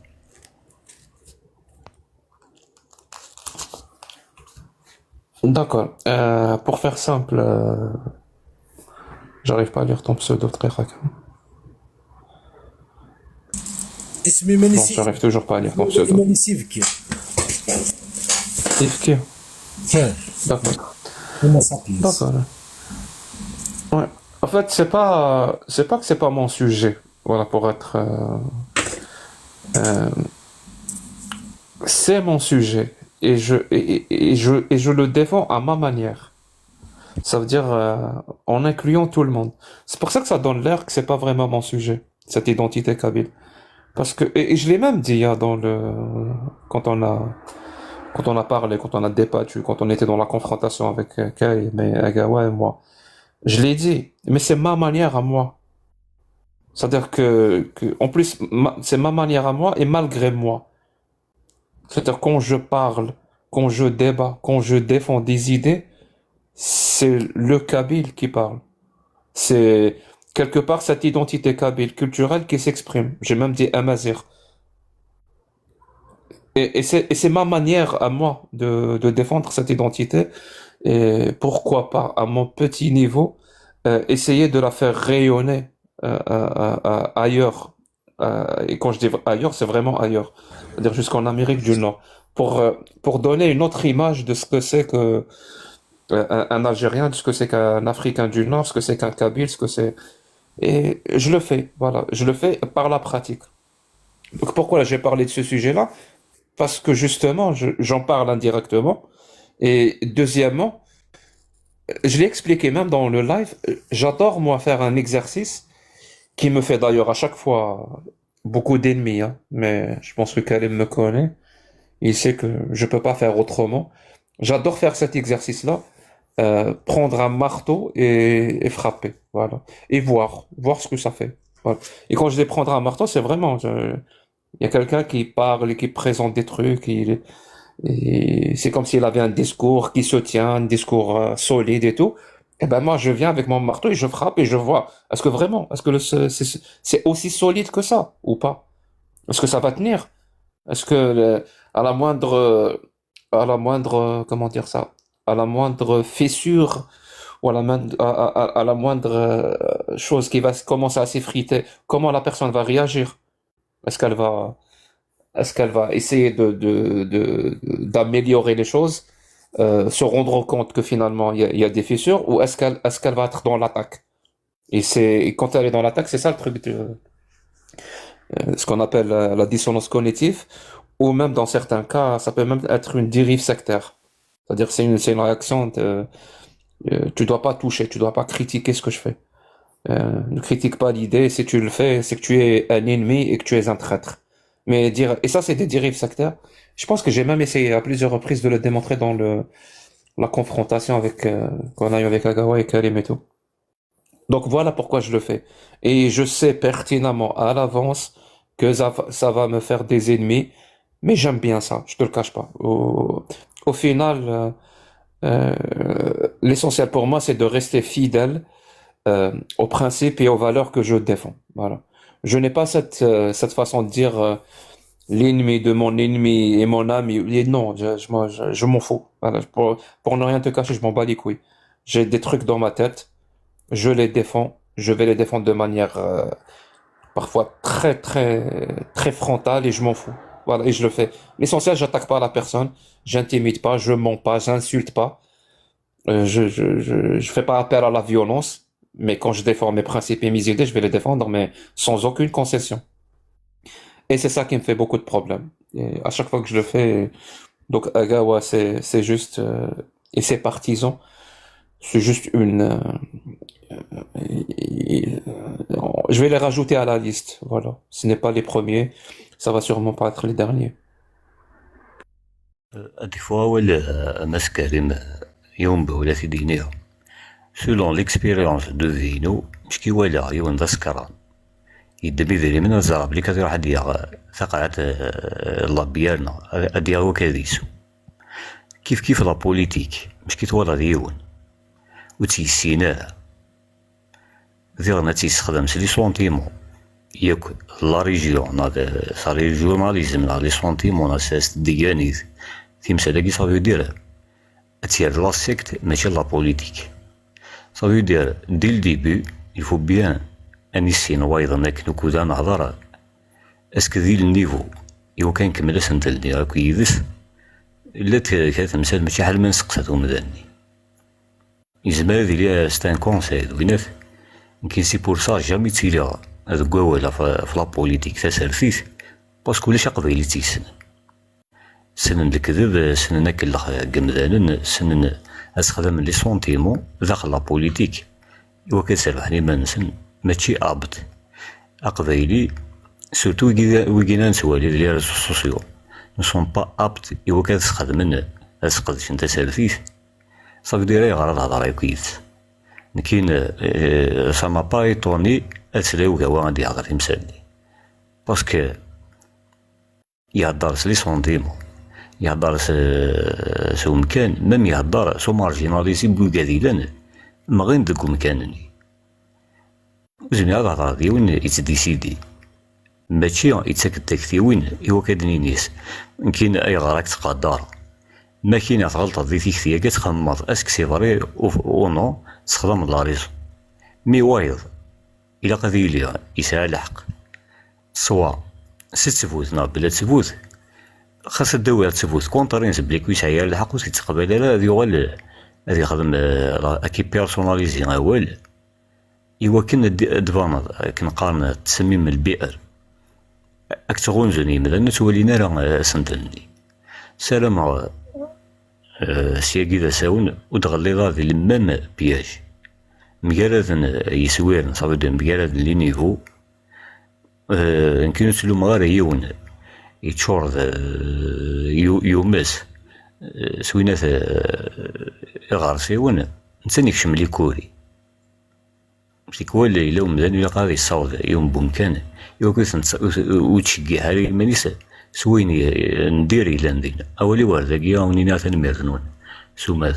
D'accord. Pour faire simple, j'arrive pas à lire ton pseudo très rapide. اسمي Non, مانيسي j'arrive toujours pas à lire ton pseudo. مانيسي فكي Ifki. كان D'accord. هما سابينس D'accord. Ouais. En fait, c'est pas que c'est pas mon sujet. Voilà, pour être, euh, c'est mon sujet et je le défends à ma manière. Ça veut dire en incluant tout le monde. C'est pour ça que ça donne l'air que c'est pas vraiment mon sujet, cette identité kabyle. Parce que et je l'ai même dit hein, dans le quand on a parlé, quand on a débattu, quand on était dans la confrontation avec Kay, mais Agawa et moi. Je l'ai dit, mais c'est ma manière à moi. C'est-à-dire que en plus c'est ma manière à moi et malgré moi. C'est-à-dire quand je parle, quand je débat, quand je défends des idées, c'est le kabyle qui parle. C'est quelque part cette identité kabyle culturelle qui s'exprime. J'ai même dit amazir. Et c'est ma manière à moi de défendre cette identité. Et pourquoi pas, à mon petit niveau, essayer de la faire rayonner ailleurs. Et quand je dis ailleurs, c'est vraiment ailleurs. C'est-à-dire jusqu'en Amérique du Nord. Pour donner une autre image de ce que c'est que un Algérien, de ce que c'est qu'un Africain du Nord, ce que c'est qu'un Kabyle, ce que c'est... Et je le fais, voilà. Je le fais par la pratique. Donc pourquoi j'ai parlé de ce sujet-là? Parce que justement, j'en parle indirectement. Et deuxièmement, je l'ai expliqué même dans le live, j'adore moi faire un exercice qui me fait d'ailleurs à chaque fois beaucoup d'ennemis, hein, mais je pense que Kalim me connaît, il sait que je peux pas faire autrement. J'adore faire cet exercice-là, prendre un marteau et frapper, voilà, et voir ce que ça fait. Voilà. Et quand je dis prendre un marteau, c'est vraiment, il y a quelqu'un qui parle et qui présente des trucs, et c'est comme s'il avait un discours qui se tient, un discours solide et tout. Et ben moi, je viens avec mon marteau et je frappe et je vois. Est-ce que vraiment, est-ce que c'est aussi solide que ça ou pas? Est-ce que ça va tenir? Est-ce que à la moindre, comment dire ça, à la moindre fissure ou à la moindre chose qui va commencer à s'effriter, comment la personne va réagir? Est-ce qu'elle va Est-ce qu'elle va essayer d'améliorer les choses, se rendre compte que finalement il y a des fissures, ou est-ce qu'elle va être dans l'attaque? Et quand elle est dans l'attaque, c'est ça le truc de ce qu'on appelle la dissonance cognitive, ou même dans certains cas, ça peut même être une dérive sectaire. C'est-à-dire que c'est une réaction tu dois pas toucher, tu dois pas critiquer ce que je fais. Ne critique pas l'idée, si tu le fais, c'est que tu es un ennemi et que tu es un traître. Mais dire, et ça c'est des dérives sectaires. Je pense que j'ai même essayé à plusieurs reprises de le démontrer dans la confrontation avec qu'on a eu avec Agawa et Karim et tout. Donc voilà pourquoi je le fais. Et je sais pertinemment à l'avance que ça va me faire des ennemis, mais j'aime bien ça, je te le cache pas. Au final, l'essentiel pour moi c'est de rester fidèle aux principes et aux valeurs que je défends. Voilà. Je n'ai pas cette façon de dire l'ennemi de mon ennemi et mon ami. Et non, je m'en fous. Voilà. Pour ne rien te cacher, je m'en bats les couilles. J'ai des trucs dans ma tête, je les défends, je vais les défendre de manière parfois très très très frontale et je m'en fous. Voilà, et je le fais. L'essentiel, j'attaque pas la personne, j'intimide pas, je mens pas, j'insulte pas. Je fais pas appel à la violence. Mais quand je défends mes principes et mes idées, je vais les défendre, mais sans aucune concession. Et c'est ça qui me fait beaucoup de problèmes. Et à chaque fois que je le fais, donc Agawa, c'est juste, et ses partisans, c'est juste je vais les rajouter à la liste, voilà. Ce n'est pas les premiers. ça va sûrement pas être les derniers. Des fois, ولا ناس كريم يوم بولا في دينها selon l'expérience de vino مش كي ولا يوم ذا سكران يدبي ذي من الزراب اللي كثير حد يغ ثقعت اللابيالنا أدي هو كذيسو كيف لا بوليتيك مش كي تولى ديون وتيسيناها ذي غنا تيستخدم لي سونتيمون ياك لا ريجيون هذا صار جورناليزم لي سونتيمون اساس ديانيز تيمسالاكي صافي دير تير لا سيكت ماشي لا بوليتيك صافي دير دي الديبي يفو بيان اني سين وايضا ناك نكودا نهضر اسكو ذي النيفو يو كان كمل سنتلني راك يدس الا كتمثال ماشي حال ما نسقساتو مداني يزمر ذي ليا ستان كونساي وينات يمكن سي بور سا جامي تيلي هاد كوالا في لا بوليتيك تسرفيت باسكو ولاش قبيلي تيسن سنن الكذب سنن كل قمدان سنن استخدام لي سونتيمون داخل لا بوليتيك إوا كتسربحني ما نسن ماشي ابط اقبايلي سورتو ويكينا نسوالي لي ريزو سوسيو نسون با ابط إوا كتستخدم تسقدش نتا سالفيت صافي ديري غير الهضره كويس لكن سا ما با ايطوني اتلاو كوا غادي يهضر يمسالني باسكو يهضر لي سونتيمون يهضر سو مكان ميم يهضر سو مارجيناليزي بوكاديلان ما غير ندقو مكانني وزمي هاد الهضره دي وين يتديسيدي ماشي يتساك التكتي وين إوا كادني نيس يمكن أي غراك تقدر ما كاين غلطة دي تيكتيا كتخمض اسك سي فري او نو تستخدم لا ريزو مي وايض إلا قضي ليها يسعى الحق سوا ستفوت بلا تفوت خاص الدوله تفوت كونترينس بلي كو يسعى الحق وتتقبل لا يغال هذا يخدم اكي بيرسوناليزي اول إوا كنا دفانض كنقارن تسميم البئر أكتغون زني مثلا تولينا راه سنتلني سلام سياقي ذا ساون ودغلي ذا المام بياج مقالة يسوير صافي دو مقالة لي نيفو يمكن تلوم غير يون يتشور يومس سوينا غارسيون نسان يكشم لي كوري مشيكوا إلا ومدان إلا قاضي يصاوب يوم بومكان إوا كنت وتشقي هاري مانيس سويني ندير إلا ندينا أولي وارداكيا ونينا تنميرتنون سومات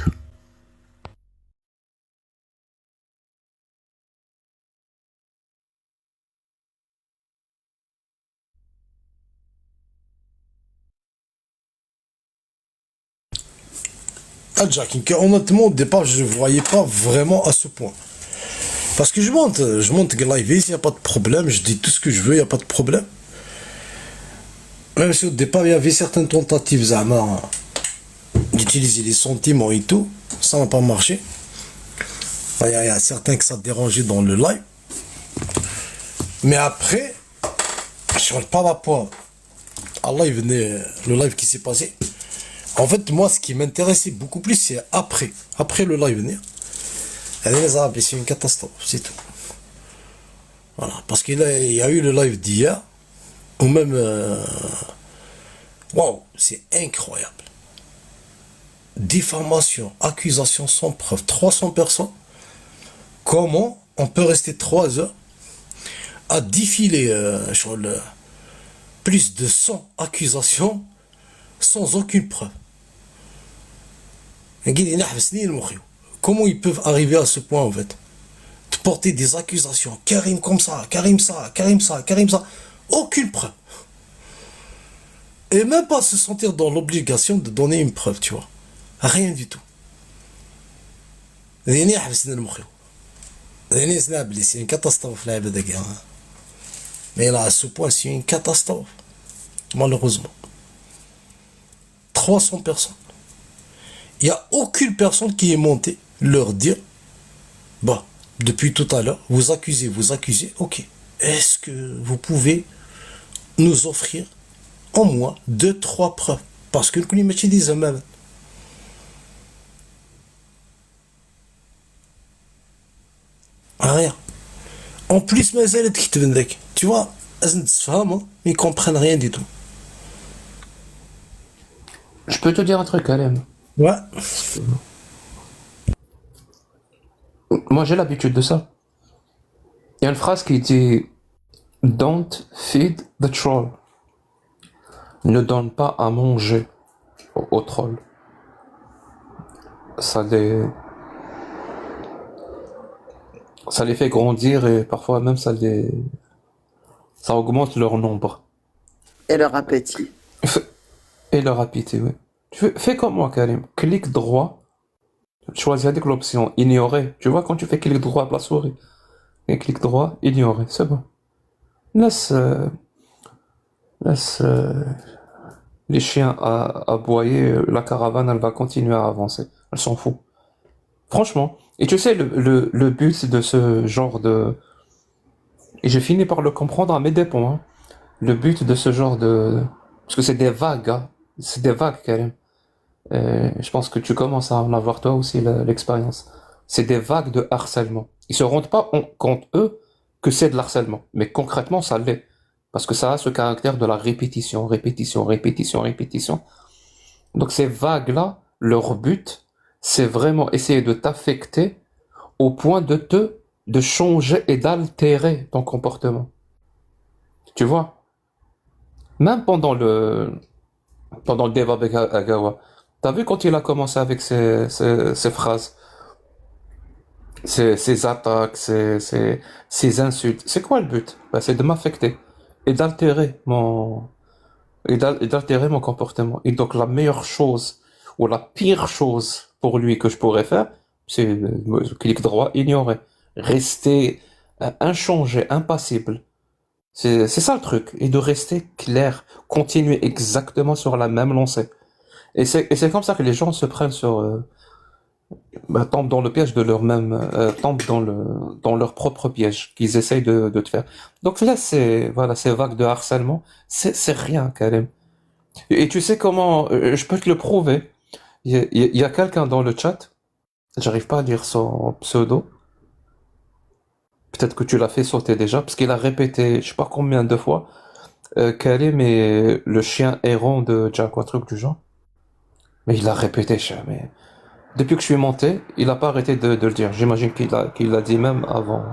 Ah, Jack, honnêtement, au départ, je ne voyais pas vraiment à ce point. Parce que je monte live, il n'y a pas de problème, je dis tout ce que je veux, il n'y a pas de problème. Même si au départ, il y avait certaines tentatives, Zama, d'utiliser les sentiments et tout, ça n'a pas marché. Il y a certains que ça dérangeait dans le live. Mais après, je ne par rapport à le live qui s'est passé. En fait, moi, ce qui m'intéressait beaucoup plus, c'est après le live venir. Les Arabes, c'est une catastrophe, c'est tout. Voilà, parce qu'il y a eu le live d'hier, ou même... Waouh, c'est incroyable. Diffamation, accusation sans preuve, 300 personnes. Comment on peut rester 3 heures à défiler sur plus de 100 accusations sans aucune preuve? Comment ils peuvent arriver à ce point en fait? De porter des accusations, Karim comme ça, Karim ça, Karim ça, Karim ça, aucune preuve. Et même pas se sentir dans l'obligation de donner une preuve, tu vois. Rien du tout. C'est une catastrophe là, mais là à ce point c'est une catastrophe. Malheureusement. 300 personnes. Il n'y a aucune personne qui est montée leur dire, bah, depuis tout à l'heure, vous accusez, ok. Est-ce que vous pouvez nous offrir au moins 2-3 preuves? Parce que nous disons même. Rien. En plus, tu vois, لازم تفهموا ils comprennent rien du tout. Je peux te dire un truc, Kalem. Ouais. Moi, j'ai l'habitude de ça. Il y a une phrase qui dit Don't feed the troll. Ne donne pas à manger au troll. Ça les fait grandir et parfois même ça augmente leur nombre. Et leur appétit. Et leur appétit, oui. Fais comme moi, Karim. Clique droit. Choisis avec l'option ignorer. Tu vois, quand tu fais clic droit à la souris. Et clic droit, ignorer. C'est bon. Laisse les chiens aboyer. La caravane, elle va continuer à avancer. Elle s'en fout. Franchement. Et tu sais, le but de ce genre de... Et j'ai fini par le comprendre à mes dépens. Hein. Le but de ce genre de... Parce que c'est des vagues, hein. C'est des vagues, Karim. Je pense que tu commences à en avoir toi aussi l'expérience. C'est des vagues de harcèlement. Ils se rendent pas compte, eux, que c'est de l'harcèlement. Mais concrètement, ça l'est. Parce que ça a ce caractère de la répétition, répétition, répétition, répétition. Donc ces vagues-là, leur but, c'est vraiment essayer de t'affecter au point de changer et d'altérer ton comportement. Tu vois? Même pendant le débat avec Agawa, t'as vu quand il a commencé avec ses phrases, ses attaques, ses insultes, c'est quoi le but? Ben, c'est de m'affecter et d'altérer mon comportement. Et donc la meilleure chose ou la pire chose pour lui que je pourrais faire, c'est clic droit, ignorer, rester inchangé, impassible. C'est ça le truc, et de rester clair, continuer exactement sur la même lancée. Et c'est comme ça que les gens se prennent tombent dans le piège de tombent dans leur propre piège qu'ils essayent de te faire. Donc là, ces vagues de harcèlement, c'est rien, Karim. Et tu sais comment, je peux te le prouver. Il y a quelqu'un dans le chat, j'arrive pas à dire son pseudo. Peut-être que tu l'as fait sauter déjà, parce qu'il a répété, je sais pas combien de fois, Karim est le chien errant de Jack, ou un truc du genre. Mais il l'a répété, mais depuis que je suis monté, il a pas arrêté de le dire. J'imagine qu'il l'a dit même avant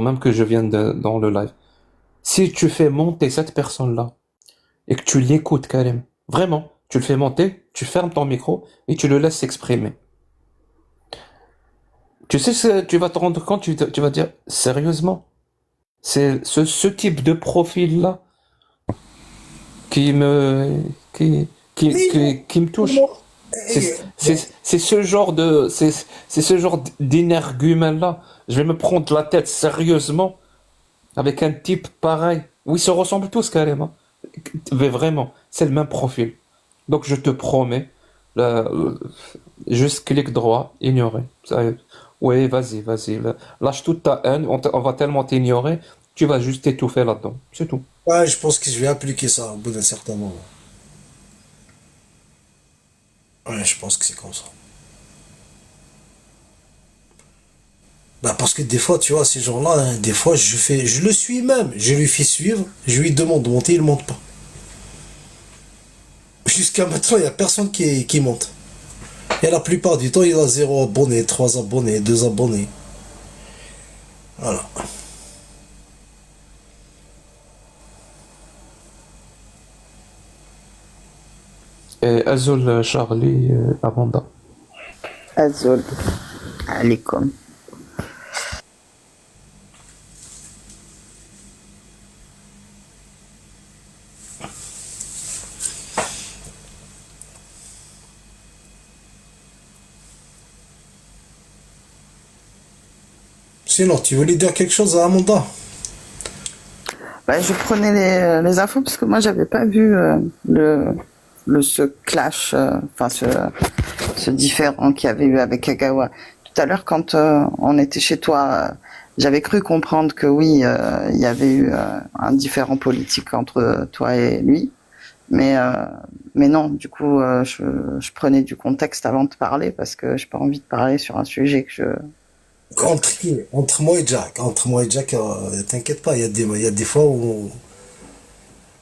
même que je vienne dans le live. Si tu fais monter cette personne-là, et que tu l'écoutes, Karim, vraiment, tu le fais monter, tu fermes ton micro, et tu le laisses s'exprimer. Tu sais, tu vas te rendre compte, tu vas dire, sérieusement, c'est ce type de profil-là qui me touche. C'est ce genre d'énergumène-là. Je vais me prendre la tête sérieusement avec un type pareil. Oui, ils se ressemblent tous carrément. Mais vraiment, c'est le même profil. Donc je te promets, juste clic droit, ignorer. Oui, vas-y. Lâche toute ta haine, on va tellement t'ignorer, tu vas juste t'étouffer là-dedans. C'est tout. Ouais, je pense que je vais appliquer ça au bout d'un certain moment. Ouais, je pense que c'est comme ça. Bah parce que des fois, tu vois, ces gens-là, hein, des fois, je le suis même. Je lui fais suivre, je lui demande de monter, il monte pas. Jusqu'à maintenant, il n'y a personne qui monte. Et la plupart du temps, il a 0 abonné, 3 abonnés, 2 abonnés. Voilà. Et Azul, Charlie, Amanda. Azul. Alikum. Sinon, tu voulais dire quelque chose à Amanda? Bah, je prenais les infos parce que moi j'avais pas vu ce clash, enfin ce différend qu'il y avait eu avec Kagawa. Tout à l'heure, quand on était chez toi, j'avais cru comprendre que oui, il y avait eu un différend politique entre toi et lui, mais non. Du coup, je prenais du contexte avant de parler parce que j'ai pas envie de parler sur un sujet Entre qui? Entre moi et Jack. Entre moi et Jack, t'inquiète pas, il y a des fois où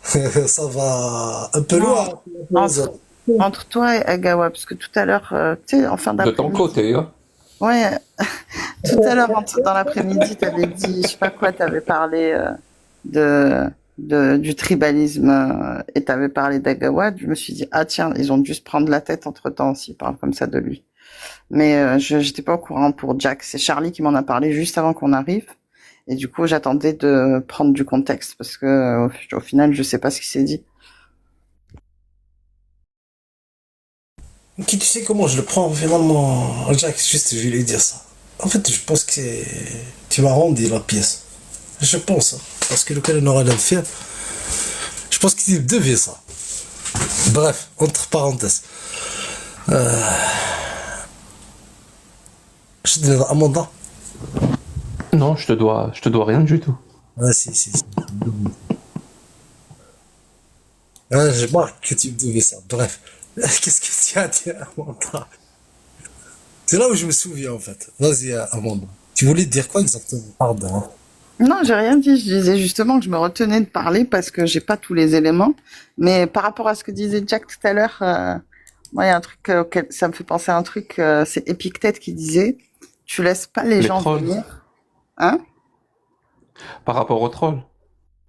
ça va un peu Non, loin. entre, entre toi et Agawa, parce que tout à l'heure, tu sais, en fin De ton d'après-midi, côté, hein. ouais, tout à l'heure, dans l'après-midi, t'avais dit, je sais pas quoi, t'avais parlé de, du tribalisme et t'avais parlé d'Agawa. Je me suis dit, ah tiens, ils ont dû se prendre la tête entre-temps s'ils parlent comme ça de lui. Mais je j'étais pas au courant pour Jack. C'est Charlie qui m'en a parlé juste avant qu'on arrive. Et du coup, j'attendais de prendre du contexte parce que au final, je sais pas ce qui s'est dit. Ok, tu sais comment je le prends finalement, Jack, juste je vais lui dire ça. En fait, je pense que tu vas rendre la pièce. Je pense, hein. Parce que le cas on aura le faire. Je pense qu'il devait ça. Bref, entre parenthèses. Je te donne Amanda. Non, je te dois rien du tout. Ah, si. Ah, je marque que tu me devais ça. Bref. Qu'est-ce que tu as dit, Amanda? C'est là où je me souviens, en fait. Vas-y, Amanda. Tu voulais dire quoi exactement? Pardon, hein. Non, j'ai rien dit. Je disais justement que je me retenais de parler parce que j'ai pas tous les éléments. Mais par rapport à ce que disait Jack tout à l'heure, moi, il y a un truc auquel ça me fait penser à un truc. C'est Épictète qui disait, tu laisses pas les Les gens trolls. venir. Hein? Par rapport aux trolls.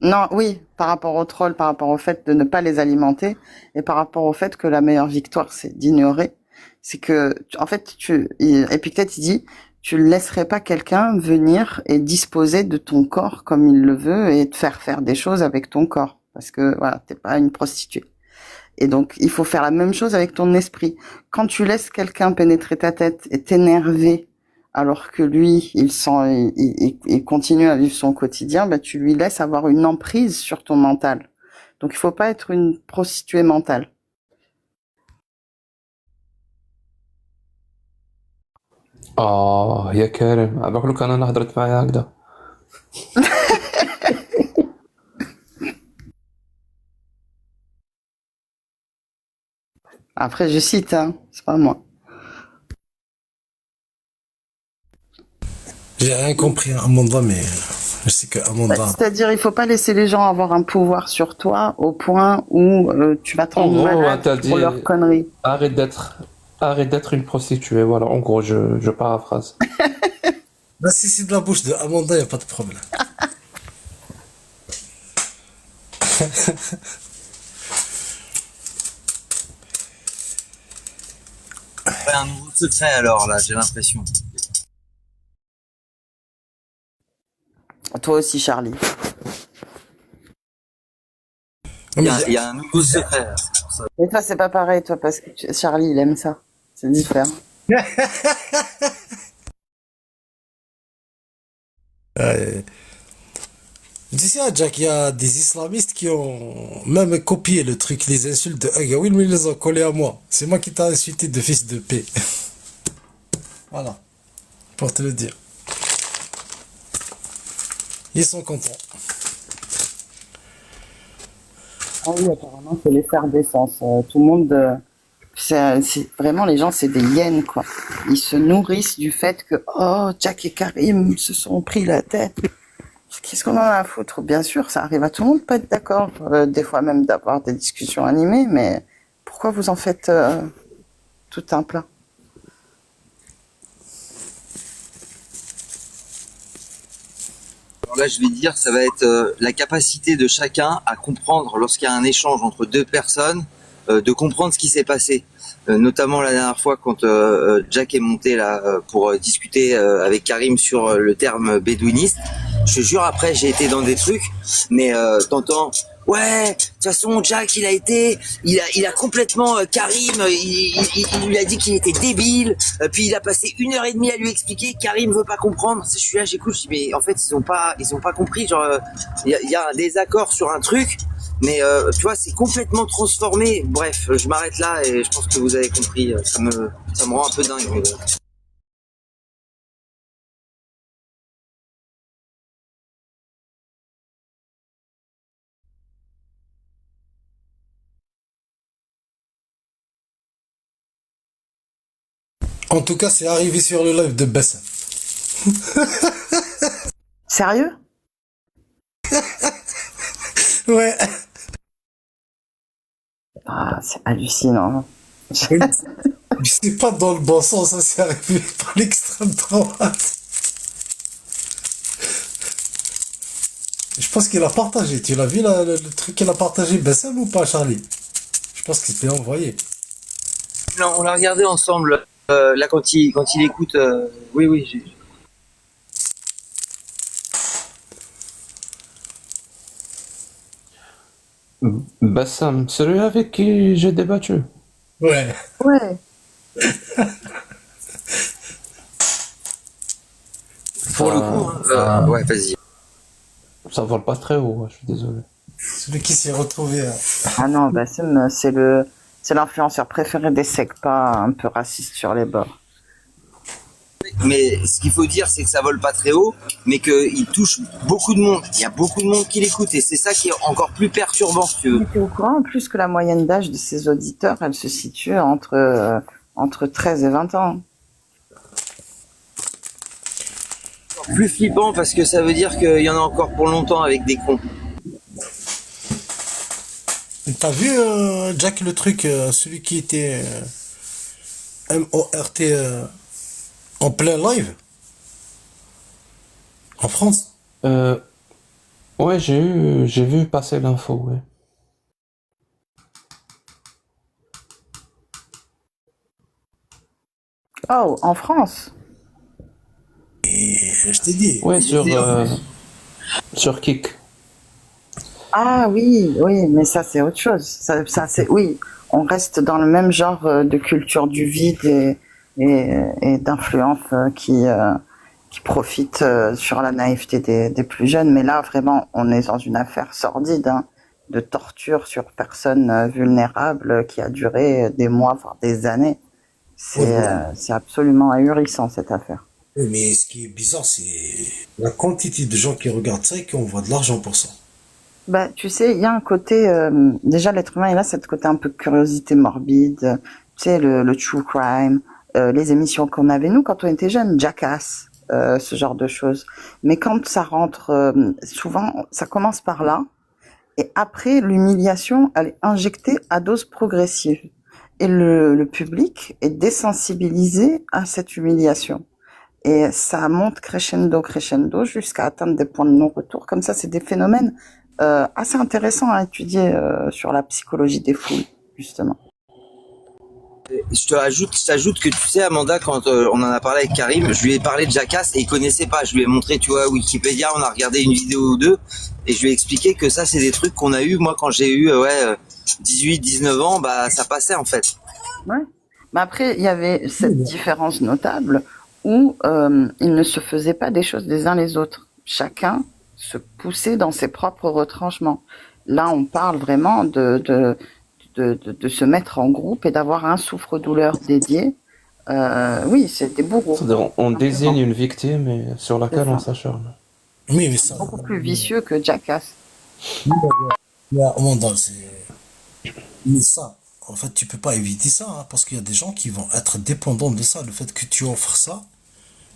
Non, oui, par rapport aux trolls, par rapport au fait de ne pas les alimenter, et par rapport au fait que la meilleure victoire, c'est d'ignorer. C'est que, en fait, Épictète, il dit, tu ne laisserais pas quelqu'un venir et disposer de ton corps comme il le veut et te faire faire des choses avec ton corps. Parce que, voilà, t'es pas une prostituée. Et donc, il faut faire la même chose avec ton esprit. Quand tu laisses quelqu'un pénétrer ta tête et t'énerver, alors que lui, il continue à vivre son quotidien, bah, tu lui laisses avoir une emprise sur ton mental. Donc, il faut pas être une prostituée mentale. يا كريم عباك لو كان انا هضرت معايا هكذا. Après, je cite, hein, c'est pas moi. J'ai rien compris à Amanda, mais je sais que Amanda. C'est-à-dire, il faut pas laisser les gens avoir un pouvoir sur toi au point où tu vas te En rendre gros, malade t'as pour dit leurs conneries. arrête d'être une prostituée. Voilà, en gros, je paraphrase. Là, si c'est de la bouche de Amanda, y a pas de problème. Ouais, un nouveau secret alors là, j'ai l'impression. Toi aussi, Charlie. Non, mais Il y a un nouveau secret. Là. Et toi, c'est pas pareil, toi, parce que Charlie, il aime ça. C'est différent. tu sais, Jack, il y a des islamistes qui ont même copié le truc, les insultes de Agawil, mais ils les ont collés à moi. C'est moi qui t'ai insulté de fils de paix. Voilà, pour te le dire. Ils sont contents. Ah oui, apparemment, c'est l'effervescence. Tout le monde, vraiment, les gens, c'est des hyènes, quoi. Ils se nourrissent du fait que, oh, Jack et Karim se sont pris la tête. Qu'est-ce qu'on en a à foutre? Bien sûr, ça arrive à tout le monde de pas être d'accord, des fois même d'avoir des discussions animées, mais pourquoi vous en faites tout un plat? Alors là, je vais dire, ça va être la capacité de chacun à comprendre lorsqu'il y a un échange entre deux personnes, de comprendre ce qui s'est passé. Notamment la dernière fois quand Jack est monté là pour discuter avec Karim sur le terme bédouiniste. Je te jure, après j'ai été dans des trucs, mais t'entends, ouais, de toute façon Jack il a complètement Karim, il lui a dit qu'il était débile, puis il a passé 1 heure et demie à lui expliquer, Karim veut pas comprendre. Je suis là, j'écoute, je dis mais en fait ils ont pas compris, genre il y a un désaccord sur un truc. Mais tu vois, c'est complètement transformé. Bref, je m'arrête là et je pense que vous avez compris. Ça me rend un peu dingue. Mais... En tout cas, c'est arrivé sur le live de Bessa. Sérieux? Ouais. Ah, c'est hallucinant. Oui. Mais c'est pas dans le bon sens, ça c'est arrivé par l'extrême droite. Je pense qu'il a partagé. Tu l'as vu le truc qu'il a partagé, Bassem ou pas, Charlie? Je pense qu'il s'est envoyé. Non, on l'a regardé ensemble. Là, quand il écoute, oui, oui. Bassam, celui avec qui j'ai débattu. Ouais. Ouais. Pour le coup, ouais, vas-y. Ça vole pas très haut, je suis désolé. Celui qui s'est retrouvé. Ah non, Bassem, c'est l'influenceur préféré des secpas un peu racistes sur les bords. Mais ce qu'il faut dire, c'est que ça vole pas très haut, mais qu'il touche beaucoup de monde. Il y a beaucoup de monde qui l'écoute, et c'est ça qui est encore plus perturbant, si tu veux. Mais t'es au courant en plus que la moyenne d'âge de ses auditeurs, elle se situe entre 13 et 20 ans. Plus flippant parce que ça veut dire qu'il y en a encore pour longtemps avec des cons. T'as vu, Jack, le truc, celui qui était MORT en plein live en France? Ouais, j'ai vu passer l'info, ouais. Oh, en France? Et je t'ai dit. Ouais, sur Kik. Ah oui, oui, mais ça c'est autre chose. Ça c'est oui, on reste dans le même genre de culture du vide et d'influence qui profite sur la naïveté des plus jeunes. Mais là vraiment, on est dans une affaire sordide hein, de torture sur personnes vulnérables qui a duré des mois voire des années. C'est absolument ahurissant cette affaire. Oui, mais ce qui est bizarre, c'est la quantité de gens qui regardent ça et qui envoient de l'argent pour ça. Bah, tu sais, il y a un côté, déjà l'être humain, il a cette côté un peu curiosité morbide, tu sais, le true crime, les émissions qu'on avait nous quand on était jeunes, Jackass, ce genre de choses. Mais quand ça rentre, souvent, ça commence par là, et après, l'humiliation, elle est injectée à dose progressive. Et le public est désensibilisé à cette humiliation. Et ça monte crescendo jusqu'à atteindre des points de non-retour. Comme ça, c'est des phénomènes assez intéressants à étudier sur la psychologie des foules, justement. Je t'ajoute que tu sais, Amanda, quand on en a parlé avec Karim, je lui ai parlé de Jackass et il connaissait pas. Je lui ai montré, tu vois, Wikipédia, on a regardé une vidéo ou deux et je lui ai expliqué que ça, c'est des trucs qu'on a eu. Moi, quand j'ai eu 18, 19 ans, bah ça passait en fait. Ouais. Mais après, il y avait cette différence notable où ils ne se faisaient pas des choses les uns les autres. Chacun se poussait dans ses propres retranchements. Là, on parle vraiment de se mettre en groupe et d'avoir un souffre-douleur dédié. Oui, c'est des bourreaux. C'est-à-dire, on désigne une victime et sur laquelle on s'acharne. Oui, mais ça. Beaucoup plus vicieux que Jackass. Mais ça, en fait, tu peux pas éviter ça, hein, parce qu'il y a des gens qui vont être dépendants de ça, le fait que tu offres ça,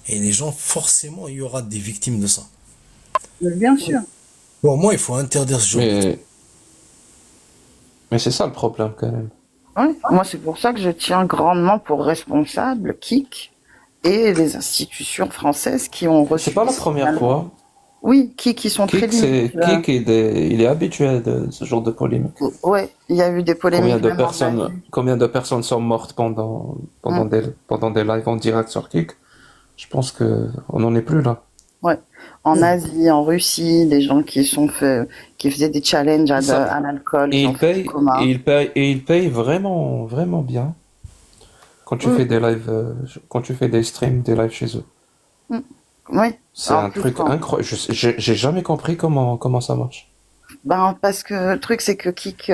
et les gens, forcément, il y aura des victimes de ça. Bien sûr. Pour moi, il faut interdire ce genre. Mais c'est ça le problème, quand même. Oui, moi, c'est pour ça que je tiens grandement pour responsable Kik et les institutions françaises qui ont reçu. C'est pas la première fois. Oui, Kik, ils sont très limites. Kik, il est habitué de ce genre de polémique. Ouais, il y a eu des polémiques. Combien de personnes sont mortes pendant des lives en direct sur Kik? Je pense que on n'en est plus là. Ouais. En Asie, en Russie, des gens qui faisaient des challenges à l'alcool. Et ils payent vraiment, vraiment bien quand tu fais des lives, quand tu fais des streams, des lives chez eux. Oui. C'est un truc incroyable. J'ai jamais compris comment ça marche. Ben, parce que le truc, c'est que Kik,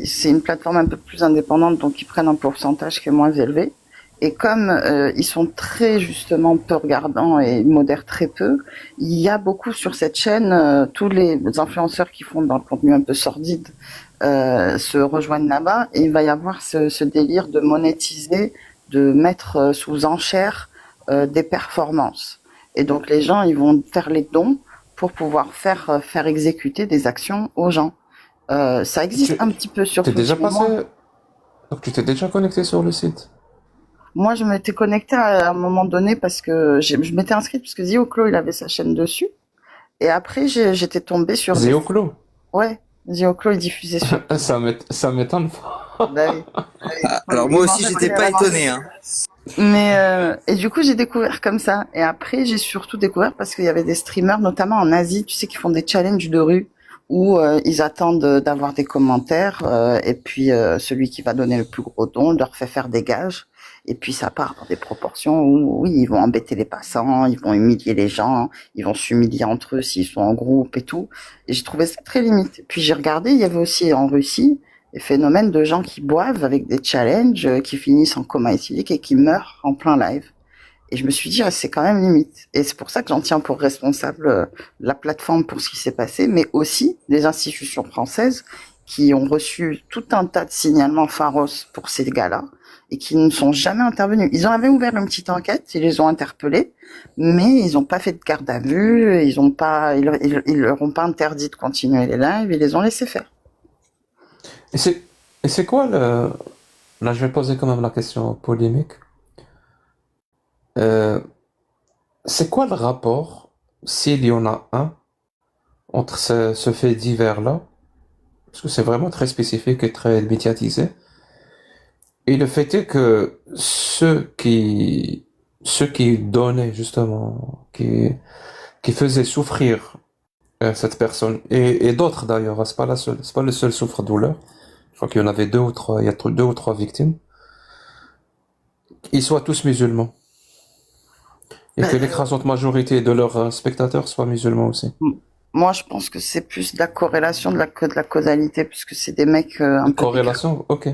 c'est une plateforme un peu plus indépendante, donc ils prennent un pourcentage qui est moins élevé. Et comme ils sont très justement peu regardants et ils modèrent très peu, il y a beaucoup sur cette chaîne, tous les influenceurs qui font dans le contenu un peu sordide se rejoignent là-bas, et il va y avoir ce délire de monétiser, de mettre sous enchère des performances. Et donc les gens, ils vont faire les dons pour pouvoir faire exécuter des actions aux gens. Ça existe Tu un petit peu sur t'es Twitch, déjà mais moi, passé, donc tu t'es déjà connecté sur le site. moi, je m'étais connectée à un moment donné parce que je m'étais inscrite parce que Zioclo, il avait sa chaîne dessus. Et après, j'étais tombée sur des... Zéoclo. Ouais, Zioclo, il diffusait sur... Ça m'étonne pas. Bah oui. Ah, alors Il moi aussi, vendait j'étais des pas avantages. étonné, hein. Mais et du coup j'ai découvert comme ça et après j'ai surtout découvert parce qu'il y avait des streamers notamment en Asie, tu sais, qui font des challenges de rue où ils attendent d'avoir des commentaires et puis celui qui va donner le plus gros don leur fait faire des gages et puis ça part dans des proportions où oui, ils vont embêter les passants, ils vont humilier les gens, ils vont s'humilier entre eux s'ils sont en groupe et tout, et j'ai trouvé ça très limite. Puis j'ai regardé, il y avait aussi en Russie des phénomènes de gens qui boivent avec des challenges, qui finissent en coma éthylique et qui meurent en plein live. Et je me suis dit, ah, c'est quand même limite. Et c'est pour ça que j'en tiens pour responsable la plateforme pour ce qui s'est passé, mais aussi les institutions françaises qui ont reçu tout un tas de signalements pharos pour ces gars-là et qui ne sont jamais intervenus. Ils en avaient ouvert une petite enquête, ils les ont interpellés, mais ils n'ont pas fait de garde à vue, ils leur ont pas interdit de continuer les lives, ils les ont laissés faire. Et c'est quoi le... Là, je vais poser quand même la question polémique. Euh, c'est quoi le rapport, s'il y en a un, entre ce fait divers-là, parce que c'est vraiment très spécifique et très médiatisé, et le fait est que ceux qui donnaient justement, qui faisaient souffrir cette personne, et d'autres d'ailleurs, hein, c'est pas le seul souffre-douleur. Je crois qu'il y en avait il y a deux ou trois victimes. Ils soient tous musulmans. Et que l'écrasante majorité de leurs spectateurs soient musulmans aussi. Moi, je pense que c'est plus de la corrélation que de la causalité, puisque c'est des mecs un peu... Corrélation, ok.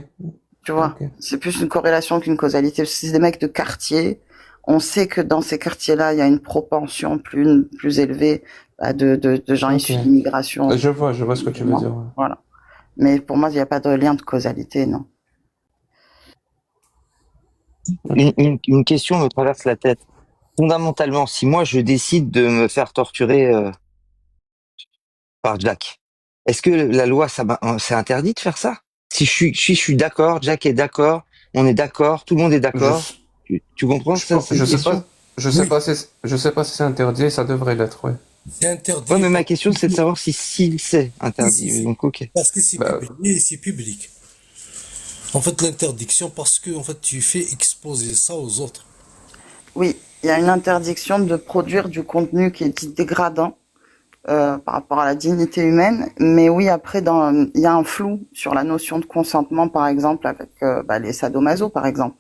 Tu vois, Ok. c'est plus une corrélation qu'une causalité, parce que c'est des mecs de quartier. On sait que dans ces quartiers-là, il y a une propension plus élevée de gens issus Ok. d'immigration. Je vois ce que tu veux dire. Ouais. Voilà. Mais pour moi, il n'y a pas de lien de causalité, non. Une question me traverse la tête. Fondamentalement, si moi je décide de me faire torturer par Jack, est-ce que la loi, c'est interdit de faire ça? Si je suis d'accord, Jack est d'accord, on est d'accord, tout le monde est d'accord. Tu comprends ça, cette question? Je sais pas si c'est interdit, ça devrait l'être, ouais. C'est interdit. Ouais, mais ma question, c'est de savoir si c'est interdit. Si. Donc, ok. Parce que c'est Bah, public, c'est public. En fait, l'interdiction, parce que en fait, tu fais exposer ça aux autres. Oui, il y a une interdiction de produire du contenu qui est dit dégradant par rapport à la dignité humaine. Mais oui, après, il y a un flou sur la notion de consentement, par exemple, avec les sadomaso, par exemple.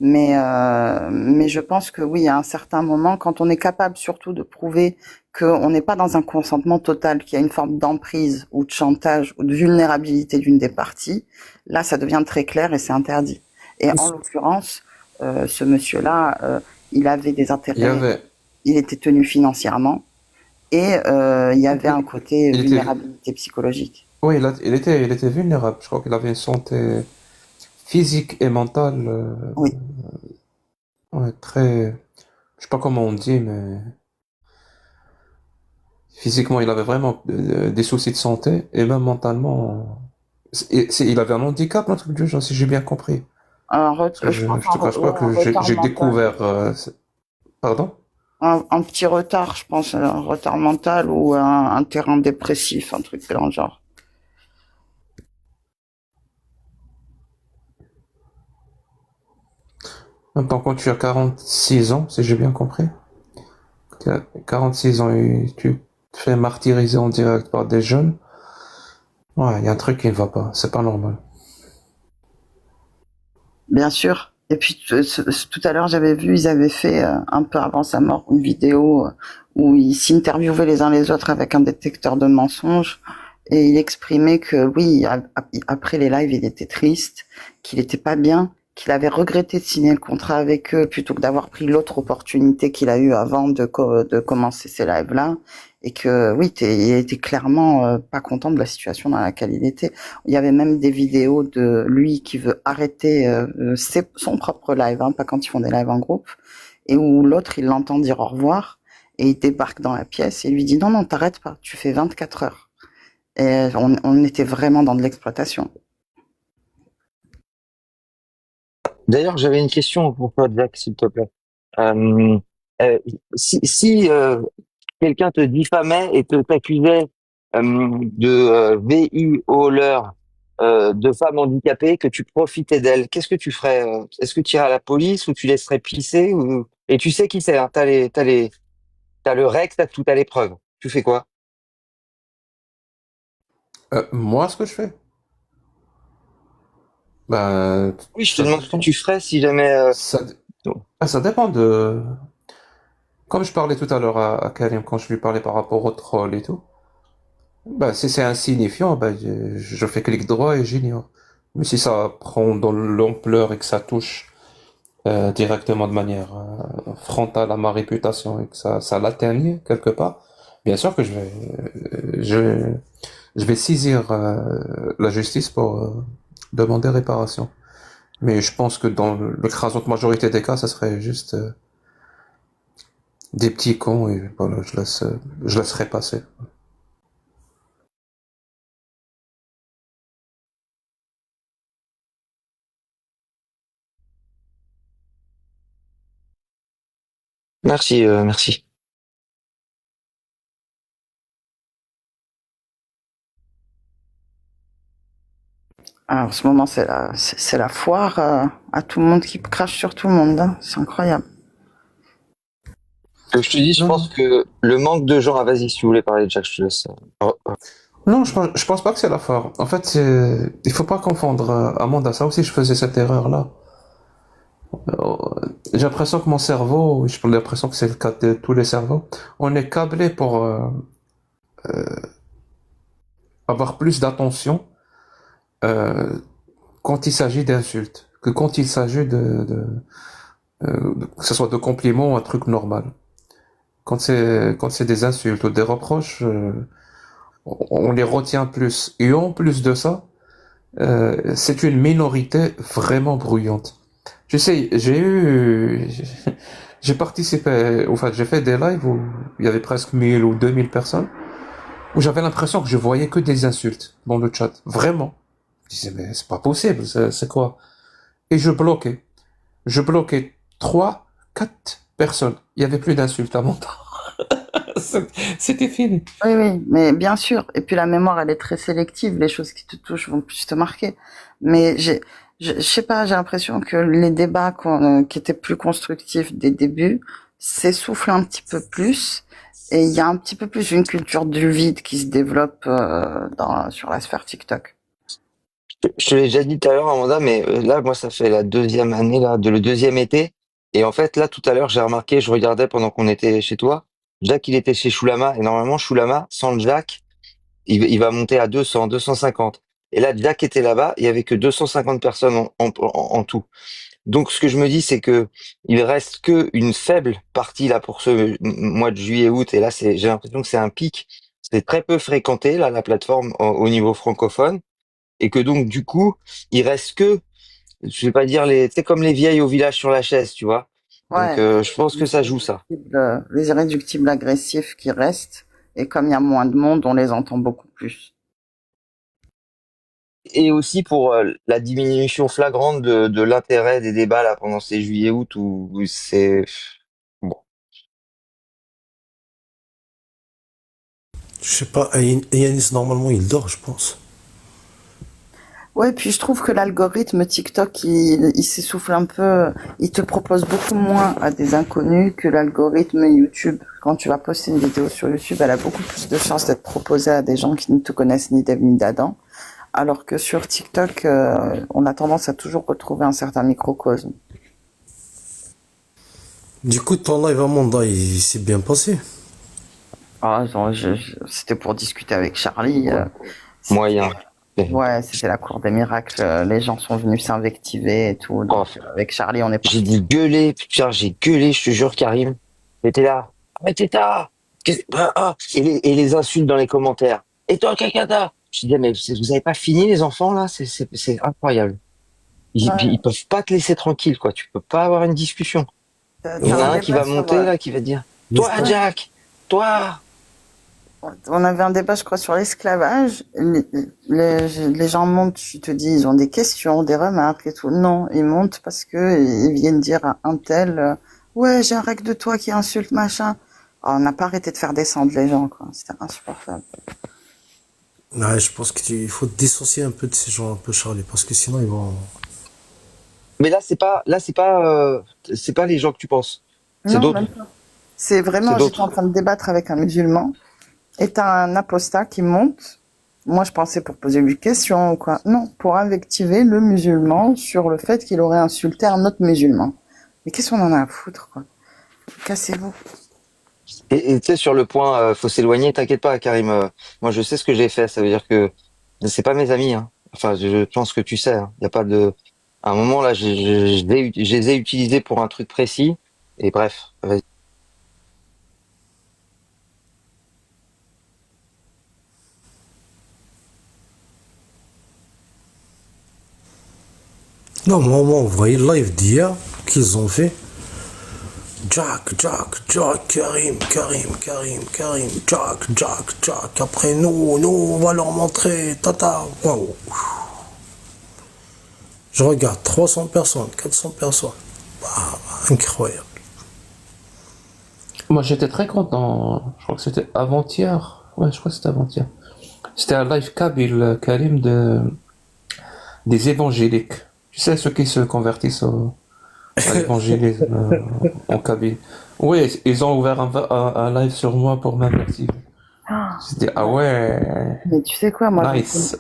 Mais je pense que oui, à un certain moment, quand on est capable surtout de prouver qu'on n'est pas dans un consentement total, qu'il y a une forme d'emprise ou de chantage ou de vulnérabilité d'une des parties, là, ça devient très clair et c'est interdit. Et en l'occurrence, ce monsieur-là, il avait des intérêts, il était tenu financièrement et il y avait un côté vulnérabilité psychologique. Oui, il était vulnérable. Je crois qu'il avait une santé physique et mentale. Oui. Ouais, très. Je sais pas comment on dit, mais physiquement, il avait vraiment des soucis de santé et même mentalement. Il avait un handicap, un truc du genre, si j'ai bien compris. Je te cache pas que j'ai découvert. Pardon? Un petit retard, je pense, un retard mental ou un terrain dépressif, un truc dans le genre. Même temps, quand tu as 46 ans, si j'ai bien compris. Tu as 46 ans et tu te fais martyriser en direct par des jeunes. Ouais, il y a un truc qui ne va pas. C'est pas normal. Bien sûr. Et puis tout à l'heure, j'avais vu, ils avaient fait un peu avant sa mort une vidéo où ils s'interviewaient les uns les autres avec un détecteur de mensonges et il exprimait que oui, après les lives, il était triste, qu'il était pas bien, qu'il avait regretté de signer le contrat avec eux plutôt que d'avoir pris l'autre opportunité qu'il a eue avant de commencer ces lives-là. Et que oui, il était clairement pas content de la situation dans laquelle il était. Il y avait même des vidéos de lui qui veut arrêter son propre live, hein, pas quand ils font des lives en groupe, et où l'autre il l'entend dire au revoir Et il débarque dans la pièce et il lui dit non, non, t'arrêtes pas, tu fais 24 heures. Et on était vraiment dans de l'exploitation. D'ailleurs, j'avais une question pour toi, Jack, s'il te plaît. Euh, si quelqu'un te diffamait et t'accusait de violeur de femmes handicapées, que tu profitais d'elles, qu'est-ce que tu ferais? Est-ce que tu irais à la police ou tu laisserais pisser ou... Et tu sais qui c'est, hein, t'as le Rex, t'as les preuves. Tu fais quoi? Moi, ce que je fais? Ben, Oui, je te ça demande ce que dépend. tu ferais si jamais... Ça, ça dépend de... Comme je parlais tout à l'heure à Karim, quand je lui parlais par rapport au troll et tout, ben, si c'est insignifiant, ben, je fais clic droit et j'ignore. Mais si ça prend dans l'ampleur et que ça touche directement de manière frontale à ma réputation et que ça l'atteigne quelque part, bien sûr que je vais saisir la justice pour demander réparation. Mais je pense que dans l'écrasante majorité des cas, ça serait juste des petits cons et voilà, je laisserai passer. Merci, merci. Alors, en ce moment, c'est la foire à tout le monde qui crache sur tout le monde. Hein. C'est incroyable. Je te dis, je Non, pense non. que le manque de gens... Ah, vas-y, si tu voulais parler, Jack, je te laisse. Non, je pense pas que c'est la foire. En fait, il faut pas confondre Amanda. Ça aussi, je faisais cette erreur-là. Euh, J'ai l'impression que mon cerveau, j'ai l'impression que c'est le cas de tous les cerveaux, on est câblé pour avoir plus d'attention euh, quand il s'agit d'insultes que quand il s'agit que ce soit de compliments ou un truc normal. Quand c'est des insultes ou des reproches, on les retient plus. Et en plus de ça, c'est une minorité vraiment bruyante. Je sais, j'ai participé, enfin, j'ai fait des lives où il y avait presque 1000 ou 2000 personnes, où j'avais l'impression que je voyais que des insultes dans le chat. Vraiment. Je disais, mais c'est pas possible, c'est quoi? Et je bloquais. Je bloquais 3, 4 personnes. Il y avait plus d'insultes à mon temps. C'était fini. Oui, oui, mais bien sûr. Et puis la mémoire, elle est très sélective. Les choses qui te touchent vont plus te marquer. Mais je sais pas, j'ai l'impression que les débats qui étaient plus constructifs des débuts s'essoufflent un petit peu plus. Et il y a un petit peu plus une culture du vide qui se développe sur la sphère TikTok. Je te l'ai déjà dit tout à l'heure, Amanda, mais là, moi, ça fait la deuxième année, là, le deuxième été. Et en fait, là, tout à l'heure, j'ai remarqué, je regardais pendant qu'on était chez toi, Jack, il était chez Shulama. Et normalement, Shulama, sans le Jack, il va monter à 200, 250. Et là, Jack était là-bas, il y avait que 250 personnes en tout. Donc, ce que je me dis, c'est que il reste que une faible partie, là, pour ce mois de juillet-août. Et là, j'ai l'impression que c'est un pic. C'est très peu fréquenté, là, la plateforme au niveau francophone. Et que donc, du coup, il reste que, je vais pas dire c'est comme les vieilles au village sur la chaise, tu vois. Donc, Ouais, je pense que ça joue, ça. les irréductibles agressifs qui restent. Et comme il y a moins de monde, on les entend beaucoup plus. Et aussi pour la diminution flagrante de l'intérêt des débats, là, pendant ces juillet-août où c'est, bon. Je sais pas, Yanis, normalement, il dort, je pense. Ouais, puis je trouve que l'algorithme TikTok, il s'essouffle un peu. Il te propose beaucoup moins à des inconnus que l'algorithme YouTube. Quand tu vas poster une vidéo sur YouTube, elle a beaucoup plus de chances d'être proposée à des gens qui ne te connaissent ni d'Ève ni d'Adam. Alors que sur TikTok, on a tendance à toujours retrouver un certain microcosme. Du coup, ton live Amanda, il s'est bien passé. Ah, c'était pour discuter avec Charlie. Moyen. Ouais, c'était la cour des miracles. Les gens sont venus s'invectiver et tout. Donc, avec Charlie, on est parti. J'ai dit gueuler, putain, j'ai gueulé, je te jure, Karim. T'étais là. Mais Teta! Et les insultes dans les commentaires. Et toi, Kakata! Je disais, mais vous avez pas fini, les enfants, là? C'est incroyable. Ils peuvent pas te laisser tranquille, quoi. Tu peux pas avoir une discussion. Il y en a un qui va monter, là, qui va dire. N'est-ce Toi, pas? Jack, toi. On avait un débat, je crois, sur l'esclavage. Les gens montent, je te dis, ils ont des questions, des remarques et tout. Non, ils montent parce que ils viennent dire à un tel, ouais, j'ai un règle de toi qui insulte machin. Oh, on n'a pas arrêté de faire descendre les gens, quoi. C'était insupportable. Ouais, je pense qu'il faut te dissocier un peu de ces gens un peu Charlie, parce que sinon ils vont. Mais c'est pas les gens que tu penses. C'est Non, même d'autres. pas. C'est C'est vraiment, j'étais en d'autres. train de débattre avec un musulman. Et t'as un apostat qui monte. Moi, je pensais pour poser une question ou quoi. Non, pour invectiver le musulman sur le fait qu'il aurait insulté un autre musulman. Mais qu'est-ce qu'on en a à foutre, quoi? Cassez-vous. Et tu sais, sur le point, faut s'éloigner, t'inquiète pas, Karim. Moi, je sais ce que j'ai fait. Ça veut dire que c'est pas mes amis, hein. Enfin, je pense que tu sais, hein. Y a pas de. À un moment, là, je les ai utilisés pour un truc précis. Et bref, vas-y. Non, moi, vous voyez le live d'hier qu'ils ont fait. Jack, Karim, Jack. Après, nous, on va leur montrer, tata. Waouh. Je regarde, 300 personnes, 400 personnes. Bah, incroyable. Moi, j'étais très content. Je crois que c'était avant-hier. Ouais, je crois que c'était avant-hier. C'était un live Kabyle, Karim, des évangéliques. Tu sais, ceux qui se convertissent à l'évangélisme en Kabyle. Oui, ils ont ouvert un live sur moi pour m'avertir. C'était, ah ouais, Mais tu sais quoi, moi, nice.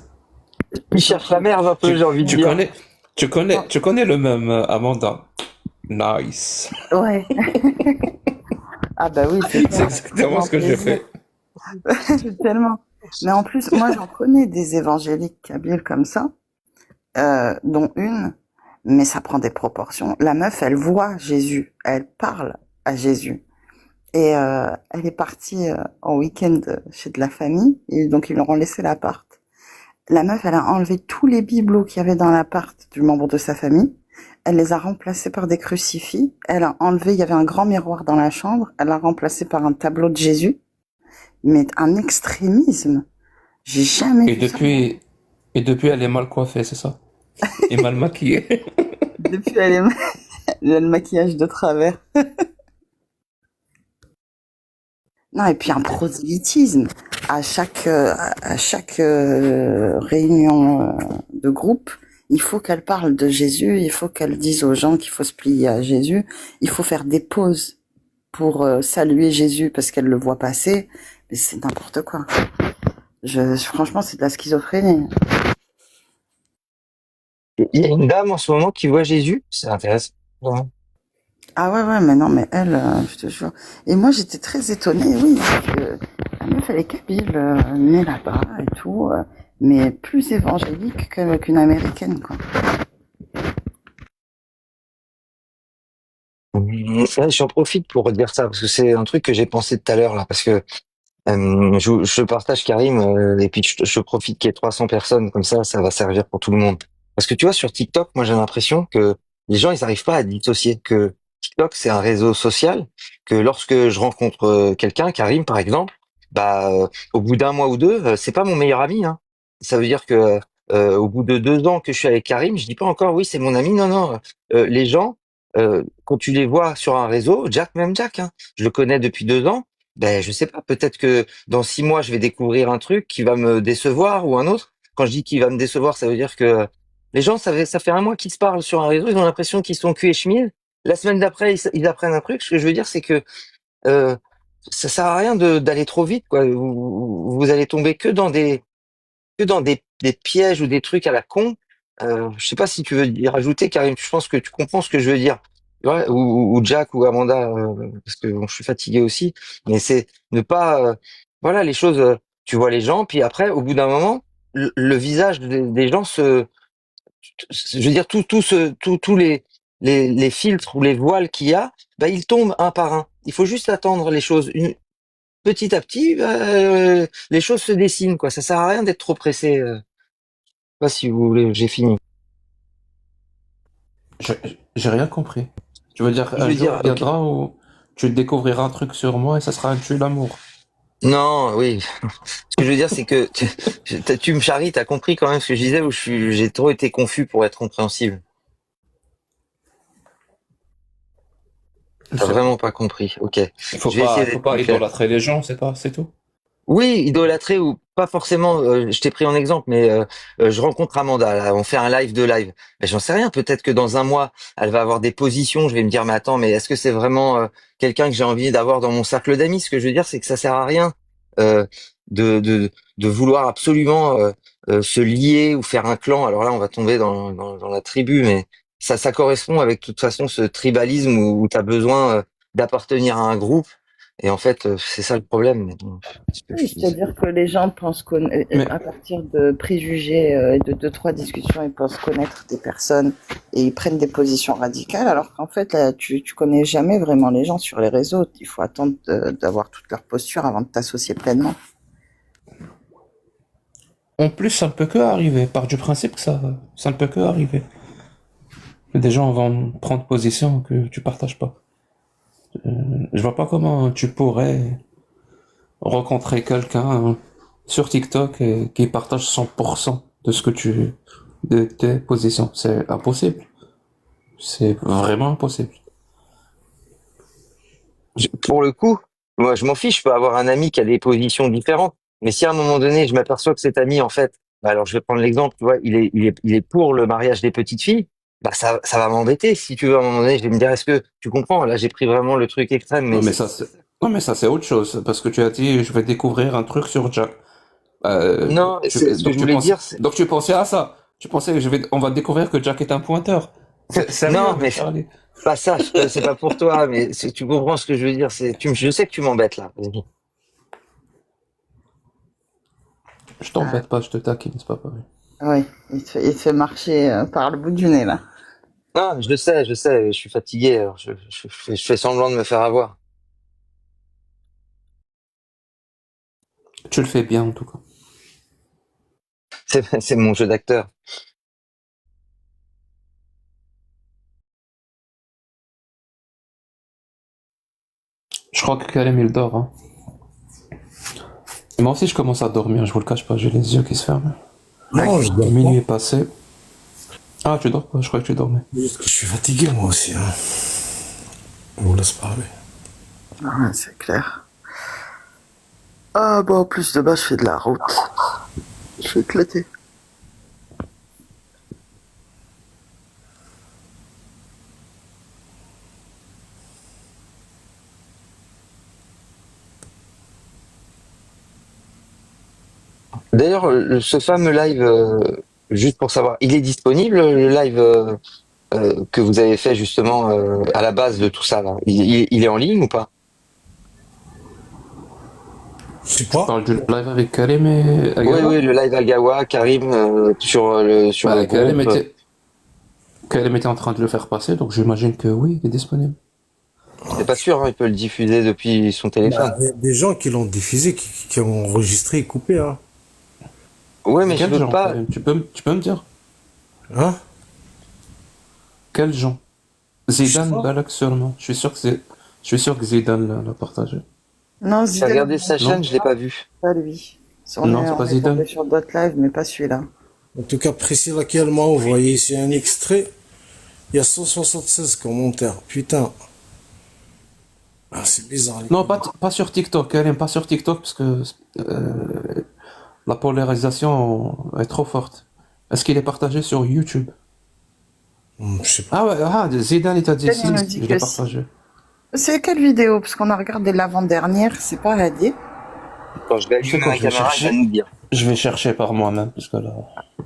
Ils cherchent la merde un peu, Tu, j'ai envie de tu dire. connais, tu connais le même Amanda. Nice. Ouais. Ah bah oui, c'est C'est ça. exactement ce que j'ai Plaisir. fait. Tellement. Mais en plus, moi, j'en connais des évangéliques kabyles comme ça, dont une, mais ça prend des proportions. La meuf, elle voit Jésus, elle parle à Jésus. Et elle est partie en week-end chez de la famille, et donc ils leur ont laissé l'appart. La meuf, elle a enlevé tous les bibelots qu'il y avait dans l'appart du membre de sa famille. Elle les a remplacés par des crucifix. Elle a enlevé, il y avait un grand miroir dans la chambre. Elle l'a remplacé par un tableau de Jésus. Mais un extrémisme. J'ai jamais Et vu ça. depuis, et depuis, elle est mal coiffée, c'est ça? Et mal maquillée. Depuis, elle a le maquillage de travers. Non, et puis un prosélytisme. À chaque réunion de groupe, il faut qu'elle parle de Jésus, il faut qu'elle dise aux gens qu'il faut se plier à Jésus, il faut faire des pauses pour saluer Jésus parce qu'elle le voit passer. Mais c'est n'importe quoi. Franchement, c'est de la schizophrénie. Il y a une dame en ce moment qui voit Jésus. C'est intéressant. Ouais. Ah ouais, mais non, mais elle, je te jure. Et moi, j'étais très étonnée, oui, parce que la meuf, elle est kabyle, née là-bas et tout, mais plus évangélique qu'une américaine, quoi. Ouais, j'en profite pour dire ça parce que c'est un truc que j'ai pensé tout à l'heure là parce que je partage Karim et puis je profite qu'il y ait 300 personnes comme ça va servir pour tout le monde. Parce que tu vois sur TikTok, moi j'ai l'impression que les gens ils arrivent pas à dissocier que TikTok c'est un réseau social, que lorsque je rencontre quelqu'un, Karim par exemple, bah au bout d'un mois ou deux, c'est pas mon meilleur ami hein. Ça veut dire que au bout de 2 ans que je suis avec Karim, je dis pas encore oui c'est mon ami, non. Les gens quand tu les vois sur un réseau, Jack, hein, je le connais depuis 2 ans. Ben, je sais pas, peut-être que dans 6 mois, je vais découvrir un truc qui va me décevoir ou un autre. Quand je dis qu'il va me décevoir, ça veut dire que les gens, ça fait un mois qu'ils se parlent sur un réseau, ils ont l'impression qu'ils sont cul et chemise. La semaine d'après, ils apprennent un truc. Ce que je veux dire, c'est que euh, ça sert à rien d'aller trop vite, quoi. Vous allez tomber que dans des pièges ou des trucs à la con. Je sais pas si tu veux y rajouter, Karim. Je pense que tu comprends ce que je veux dire. Ouais, ou Jack ou Amanda, parce que bon, je suis fatigué aussi. Mais c'est ne pas, voilà, les choses. Tu vois les gens, puis après, au bout d'un moment, le visage des gens je veux dire, tous les filtres ou les voiles qu'il y a, bah, ils tombent un par un. Il faut juste attendre les choses. Petit à petit, les choses se dessinent, quoi. Ça sert à rien d'être trop pressé. Je sais pas si vous voulez, j'ai fini. Je- J'ai rien compris. Tu veux dire Je un veux jour dire, ok. viendra où tu découvriras un truc sur moi et ça sera un tue l'amour. Non, oui. Ce que je veux dire, c'est que tu me charries, t'as compris quand même ce que je disais ou j'ai trop été confus pour être compréhensible. T'as vraiment pas compris. Ok. Faut Je vais essayer faut d'être pas plus clair. idolâtrer les gens, c'est tout. Oui, idolâtrer ou pas forcément. Je t'ai pris en exemple, mais je rencontre Amanda. Là, on fait un live de live. Ben, j'en sais rien. Peut-être que dans un mois, elle va avoir des positions. Je vais me dire, mais attends, mais est-ce que c'est vraiment quelqu'un que j'ai envie d'avoir dans mon cercle d'amis? Ce que je veux dire, c'est que ça sert à rien euh, de vouloir absolument se lier ou faire un clan. Alors là, on va tomber dans la tribu, mais ça correspond avec de toute façon ce tribalisme où tu as besoin d'appartenir à un groupe. Et en fait, c'est ça le problème. Mais bon, Oui, c'est-à-dire que les gens pensent Mais à partir de préjugés et de deux, trois discussions, ils pensent connaître des personnes et ils prennent des positions radicales, alors qu'en fait, là, tu connais jamais vraiment les gens sur les réseaux. Il faut attendre d'avoir toute leur posture avant de t'associer pleinement. en plus, ça ne peut que arriver. Par du principe que ça ne peut que arriver. Des gens vont prendre position que tu partages pas. Je vois pas comment tu pourrais rencontrer quelqu'un sur TikTok et qui partage 100% de tes positions. C'est impossible. C'est vraiment impossible. pour le coup, moi, je m'en fiche. Je peux avoir un ami qui a des positions différentes. Mais si à un moment donné, je m'aperçois que cet ami, en fait, bah alors je vais prendre l'exemple, tu vois, il est pour le mariage des petites filles. Bah ça va m'embêter. Si tu veux, à un moment donné, je vais me dire, est-ce que tu comprends? Là, j'ai pris vraiment le truc extrême, Ouais, mais mais ça, non, mais ça, c'est autre chose. Parce que tu as dit, je vais découvrir un truc sur Jack. non, ce que je voulais dire, c'est Donc tu pensais à ça. Tu pensais que on va découvrir que Jack est un pointeur. Sérieux, non, mais Charlie. pas ça. C'est pas pour toi, mais tu comprends ce que je veux dire. Je sais que tu m'embêtes là. Vas-y. Je t'embête pas, je te taquine, c'est pas pareil. Oui, il te fait marcher par le bout du nez, là. Non, je sais, je suis fatigué. Alors je fais semblant de me faire avoir. Tu le fais bien, en tout cas. C'est mon jeu d'acteur. Je crois que Kalem, il dort, hein. Et moi aussi, je commence à dormir, je vous le cache pas, j'ai les yeux qui se ferment. Non, je dors Minuit est pas. passé. Ah, tu dors pas, je croyais que tu dormais. Juste que je suis fatigué, moi aussi. Hein. On vous laisse parler. Ah, c'est clair. Ah, bah, en plus de bas, je fais de la route. Je suis éclaté. D'ailleurs, ce fameux live, juste pour savoir, il est disponible le live que vous avez fait justement à la base de tout ça là. Il est en ligne ou pas? Je sais Je pas. parle du live avec Kalem et Oui, Agawa. oui, le live Agawa, Karim sur le Kalem groupe. Kalem était en train de le faire passer, donc j'imagine que oui, il est disponible. C'est pas sûr, hein, il peut le diffuser depuis son téléphone. Bah, il y a des gens qui l'ont diffusé, qui ont enregistré et coupé. Hein. Ouais, mais je Quels veux gens, pas. Kalem? Tu peux me dire? Hein? Quels gens? Je sais Zidane pas. Balak seulement. Je suis sûr que Zidane l'a partagé. Non, J'ai Zidane, regardé sa Non? chaîne, je l'ai pas vu. pas lui. Non, c'est On pas est tombé Zidane. sur d'autres lives, mais pas celui-là. En tout cas, Priscilla qui m'a envoyé ici un extrait. Il y a 176 commentaires. Putain. Ah, c'est bizarre. Non, pas sur TikTok, Kalem, pas sur TikTok, parce que la polarisation est trop forte. Est-ce qu'il est partagé sur YouTube? Je sais pas. Ah ouais, Zidane, il t'a dit Zidane, si, il nous dit je que l'ai si. partagé. C'est quelle vidéo? Parce qu'on a regardé l'avant-dernière, c'est pas Hadi. Quand je vais Tu sais allumer quoi, ma caméra, il va nous dire. Je vais chercher par moi-même, puisque là...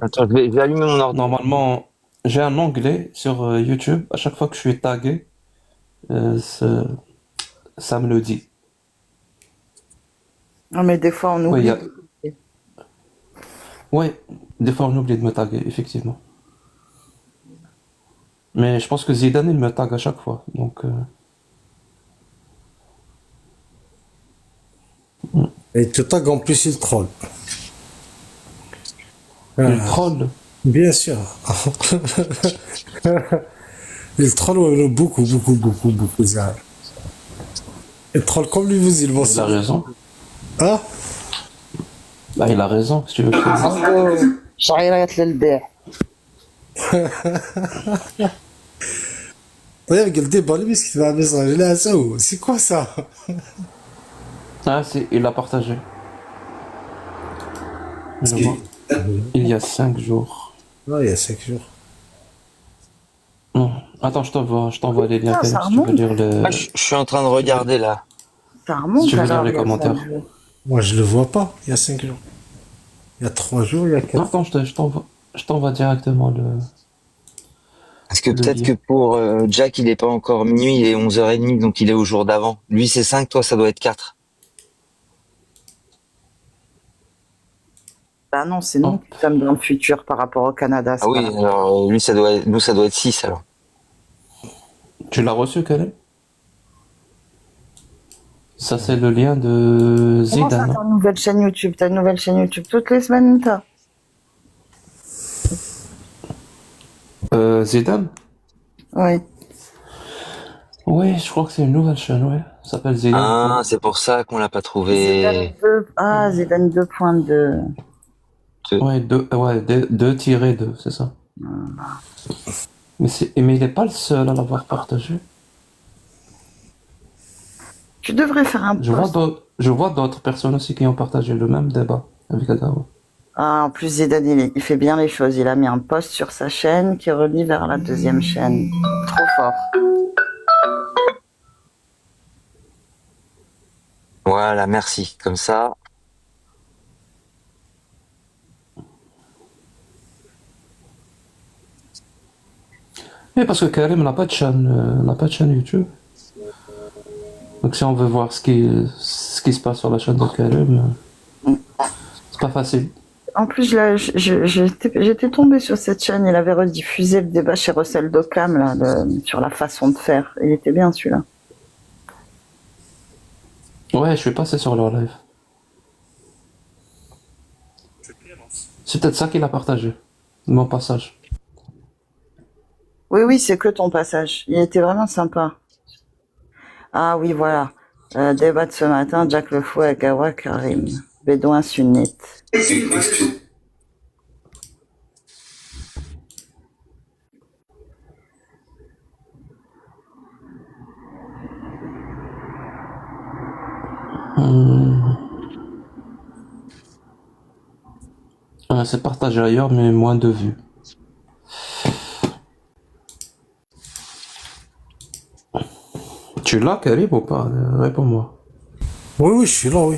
Attends, je vais allumer mon ordi. Normalement, j'ai un onglet sur YouTube. À chaque fois que je suis tagué, euh, ça, ça me le dit. Non, mais des fois, on Oui, oublie. ouais, des fois on oublie de me taguer, effectivement. Mais je pense que Zidane, il me tag à chaque fois. Donc, Et te tag en plus, il troll. il Ah, troll. bien sûr. Il troll beaucoup, beaucoup, beaucoup, beaucoup. Ça. Il troll comme lui, vous, il va Il a raison. Hein? Bah, il a raison, si tu veux que je te dise. شعيرات للبيع. طيب قال déballe mais ce qui va un message là ça c'est quoi ça? Ah, il l'a partagé. Parce Je que- vois. Il y a 5 jours. Ouais, il y a 5 jours. Non. Attends, je t'envoie les liens Ah, Karim, ça si tu veux remonte. lire le. Ah, je suis en train de regarder là. Ça remonte Si tu veux alors, lire les il y a commentaires. 5 jours. Moi je le vois pas, il y a 5 jours. Il y a 3 jours, il y a 4. Attends, je t'envoie directement le. Parce que De peut-être lire. que pour Jack, il est pas encore minuit, il est 11h30, donc il est au jour d'avant. Lui, c'est 5, toi, ça doit être 4. Bah non, c'est nous Hop. qui sommes dans le futur par rapport au Canada. c'est Ah oui, pas grave. alors lui, nous, ça doit être 6 alors. Tu l'as reçu, Karim? Ça, c'est le lien de Comment ça, Zidane. t'as une nouvelle chaîne YouTube? T'as une nouvelle chaîne YouTube toutes les semaines, t'as? Zidane? Oui. Oui, je crois que c'est une nouvelle chaîne, ouais. Ça s'appelle Zidane. Ah, c'est pour ça qu'on l'a pas trouvé. Zidane 2.2. Ouais, 2-2, c'est ça. Mais il est pas le seul à l'avoir partagé. Tu devrais faire un post. Je vois d'autres personnes aussi qui ont partagé le même débat avec Agawa. Ah, en plus, Zidane, il fait bien les choses. Il a mis un post sur sa chaîne qui relie vers la deuxième chaîne. Trop fort. Voilà, merci. Comme ça. Mais parce que Karim n'a pas de chaîne YouTube. Donc si on veut voir ce qui se passe sur la chaîne de Karim, c'est pas facile. En plus, là, j'étais tombée sur cette chaîne. Il avait rediffusé le débat chez Russell Dockham là, sur la façon de faire. Il était bien celui-là. Ouais, je suis passé sur leur live. C'est peut-être ça qu'il a partagé. Mon passage. Oui, c'est que ton passage. Il était vraiment sympa. Ah oui, voilà. Débat de ce matin, Jack Le Fou et Gawa Karim. Bédouin sunnite. C'est partagé ailleurs, mais moins de vues. Tu l'as, Karim, ou pas? Réponds-moi. Oui, je suis là, oui.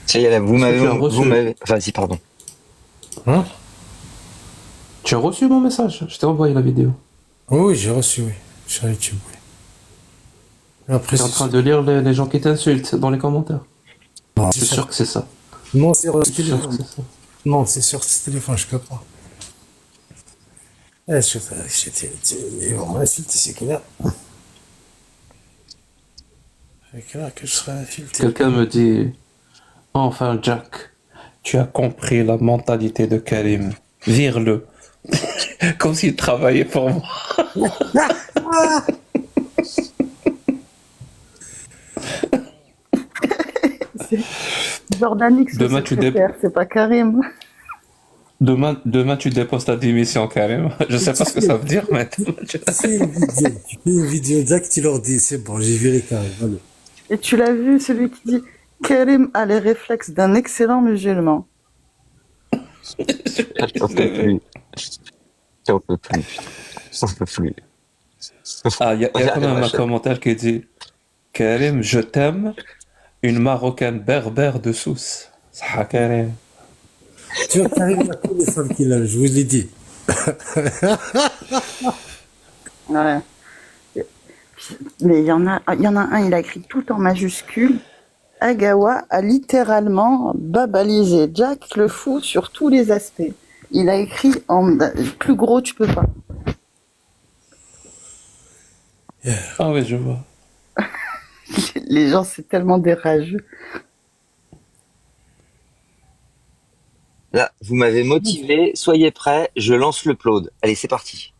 Ça y est, là, vous tu as reçu m'avez. Vas-y, pardon. Hein? Tu as reçu mon message? Je t'ai envoyé la vidéo. Oui, j'ai reçu, oui. Sur YouTube, oui. Après, Tu es en train de lire les gens qui t'insultent dans les commentaires. Non, Je suis sûr que c'est ça. Non, c'est sur Je suis sûr que téléphone. c'est ça. Non, c'est sur ce téléphone, je peux pas. Ils vont m'insulter, c'est clair. C'est clair que je serai insulté. Quelqu'un me dit, enfin Jack, tu as compris la mentalité de Karim. Vire-le. Comme s'il travaillait pour moi. Jordan X, Demain, tu c'est pas Karim. Demain, tu déposes ta démission, Karim. Je sais pas ce que ça veut dire, mais Tu fais une vidéo, Jack, tu leur dis, c'est bon, j'ai viré Karim. Allez. Et tu l'as vu, celui qui dit Karim a les réflexes d'un excellent musulman. J'en peux plus. J'en peux plus. J'en peux plus. Ah, il y a quand même un commentaire qui dit Karim, je t'aime, une Marocaine berbère de Sousse. Ça, Karim. Tu vois, Karim, il y a que les femmes qui l'aiment, je vous l'ai dit. Ouais. Mais il y en a un, il a écrit tout en majuscule. Agawa a littéralement babalisé Jack Le Fou sur tous les aspects. Il a écrit en plus gros, tu peux pas. Ah oui, je vois. Les gens, c'est tellement des rageux. Là, vous m'avez motivé. Soyez prêts. Je lance l'upload. Allez, c'est parti.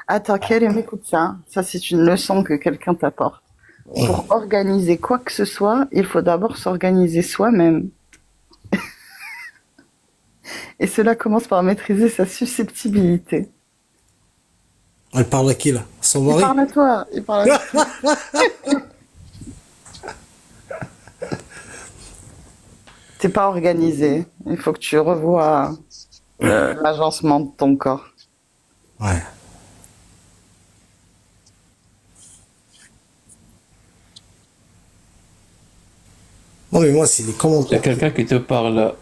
Attends, Karim, écoute ça. Hein. Ça, c'est une leçon que quelqu'un t'apporte. Pour organiser quoi que ce soit, il faut d'abord s'organiser soi-même. Et cela commence par maîtriser sa susceptibilité. Elle parle à qui là? Son Il mari? parle à toi, il parle à toi. T'es pas organisé. Il faut que tu revoies l'agencement de ton corps. Ouais. Non, mais moi, c'est les Il y a commentaires. quelqu'un qui te parle,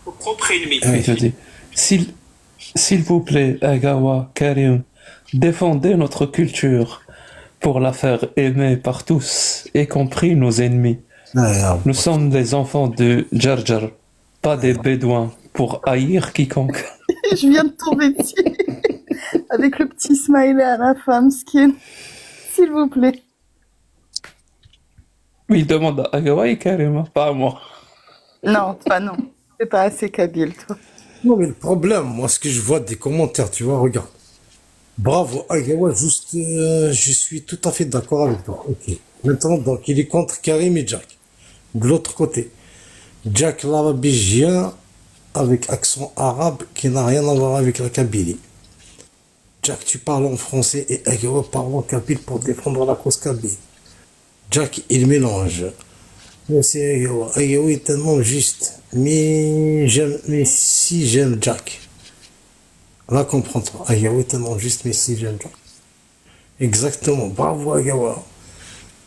Au propre ennemi. qui te dit, s'il vous plaît, Agawa, Karim, défendez notre culture pour la faire aimer par tous, y compris nos ennemis. Nous sommes des enfants de Jar Jar, pas des bédouins pour haïr quiconque. Je viens de tomber dessus. Avec le petit smiley à la femme, skin. S'il vous plaît. Oui, il demande à Agawa et Karim, pas à moi. Non, pas non. C'est pas assez kabyle, toi. Non, mais le problème, moi, ce que je vois des commentaires, tu vois, regarde. Bravo, Agawa, juste, je suis tout à fait d'accord avec toi. Ok. Maintenant, donc, il est contre Karim et Jack. De l'autre côté, Jack l'arabégien avec accent arabe qui n'a rien à voir avec la Kabylie. Jack, tu parles en français et Agawa parle en kabyle pour défendre la cause kabyle. Jack, il mélange. Mais c'est Agawa. Agawa est tellement juste. Mais si j'aime Jack. Là, comprends-toi. Agawa est tellement juste, mais si j'aime Jack. Exactement. Bravo, Agawa.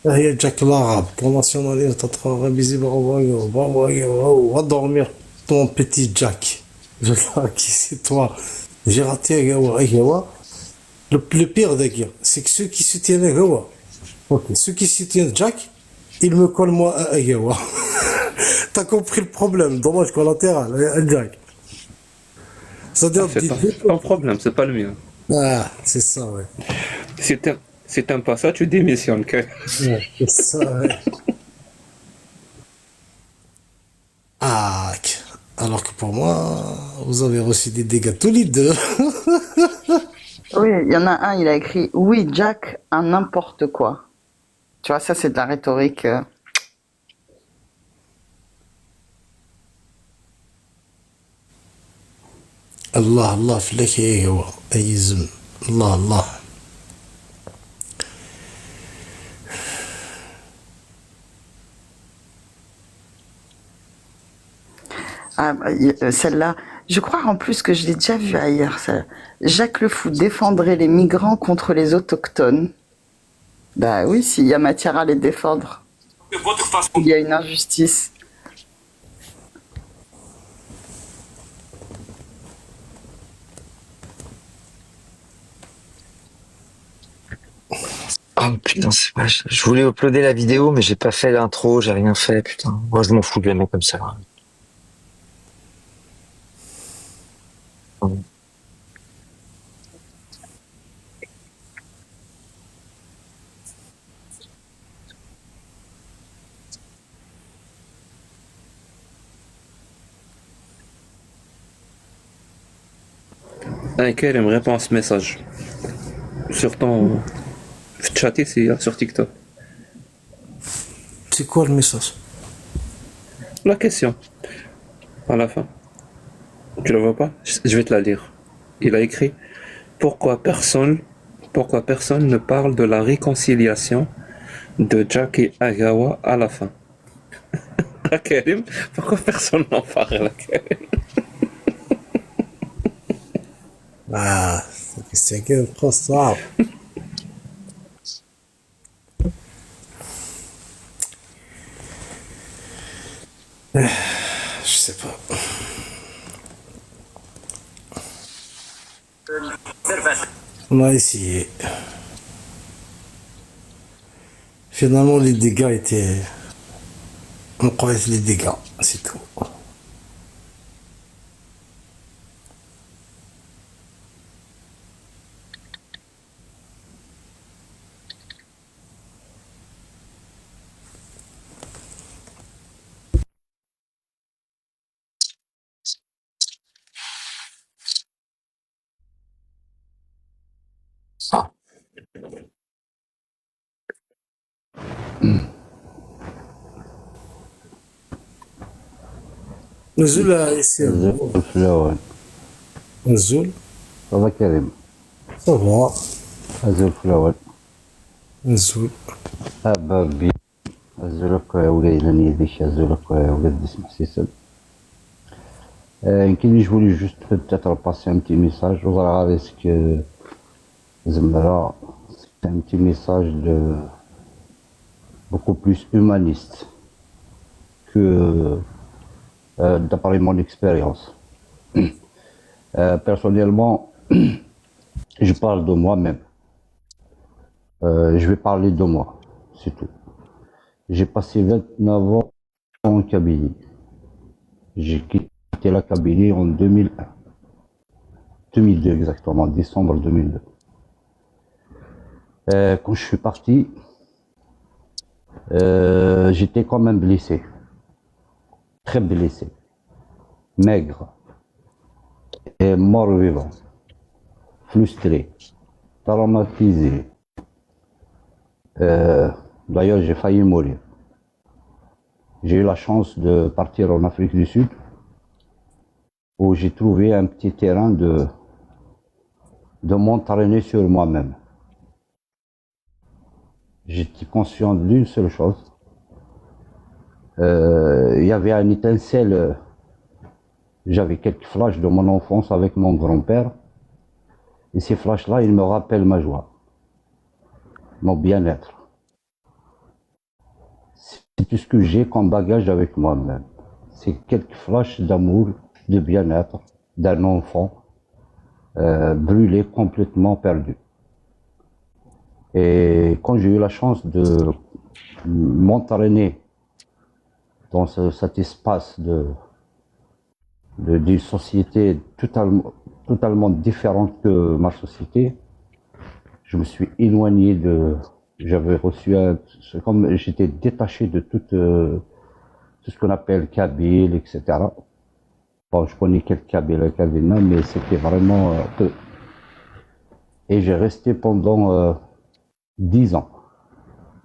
Derrière Jack l'arabe. Pour nationalisme, t'as travaillé. Bravo, Agawa. Bravo, Agawa. Oh, va dormir, ton petit Jack. Je sais qui c'est toi. J'ai raté Agawa. Agawa. Le pire d'ailleurs, c'est que ceux qui soutiennent Agawa, ok, ceux qui soutiennent Jack, ils me collent moi à Agawa. T'as compris le problème, dommage collatéral, à Jack. C'est-à-dire, C'est pas un problème, c'est pas le mien. ah, c'est ça, ouais. Si t'aimes pas ça, tu démissionnes. Ouais, c'est ça, ouais. Ah, alors que pour moi, vous avez reçu des dégâts tous les deux. Oui, il y en a un, il a écrit « Oui, Jack, un n'importe quoi ». Tu vois, ça, c'est de la rhétorique. الله الله فيك ايه هو ايزم الله الله Ah, celle-là, je crois en plus que je l'ai déjà vue ailleurs. Ça. Jacques le Fou défendrait les migrants contre les autochtones. Bah oui, s'il y a matière à les défendre. Votre façon Il y a une injustice. Oh putain, c'est pas... Je voulais uploader la vidéo, mais j'ai pas fait l'intro, j'ai rien fait, putain. Moi, je m'en fous de la mettre comme ça. Un Karim répond à ce message. Sur ton chat ici, sur TikTok. c'est quoi le message? La question, à la fin. Tu la vois pas? Je vais te la lire. Il a écrit pourquoi personne ne parle de la réconciliation de Jack et Agawa à la fin. Karim, pourquoi personne n'en parle, Karim? Ah, c'est que trop ça. Je sais pas. On a essayé. Finalement, les dégâts étaient... On croyait les dégâts, c'est tout. نزول ياسر نزول في الأول. نزول الله كريم. صافا نزول في الأول. نزول بابي نزولك ولاد نيديش نزولك ولاد اسمح سيسل. يمكن je voulais juste peut-être passer un petit message. Regardez ce que Zemra, c'est un petit message de beaucoup plus humaniste que d'après mon expérience. Personnellement, je parle de moi-même. Je vais parler de moi, c'est tout. J'ai passé 29 ans en Kabylie. J'ai quitté la Kabylie en 2001. 2002 exactement, décembre 2002. Quand je suis parti, j'étais quand même blessé. Très blessé. Maigre. Et mort-vivant. Frustré. Traumatisé. D'ailleurs, j'ai failli mourir. J'ai eu la chance de partir en Afrique du Sud, où j'ai trouvé un petit terrain de m'entraîner sur moi-même. J'étais conscient d'une seule chose. Il y avait une étincelle. J'avais quelques flashs de mon enfance avec mon grand-père. Et ces flashs-là, ils me rappellent ma joie, mon bien-être. C'est tout ce que j'ai comme bagage avec moi-même. C'est quelques flashs d'amour, de bien-être, d'un enfant brûlé, complètement perdu. Et quand j'ai eu la chance de m'entraîner dans cet espace d'une société totalement différente que ma société, je me suis éloigné de... J'avais reçu c'est comme j'étais détaché de tout ce qu'on appelle Kabyle, etc. Bon, je connais quelques Kabyles, mais c'était vraiment peu. Et j'ai resté pendant 10 ans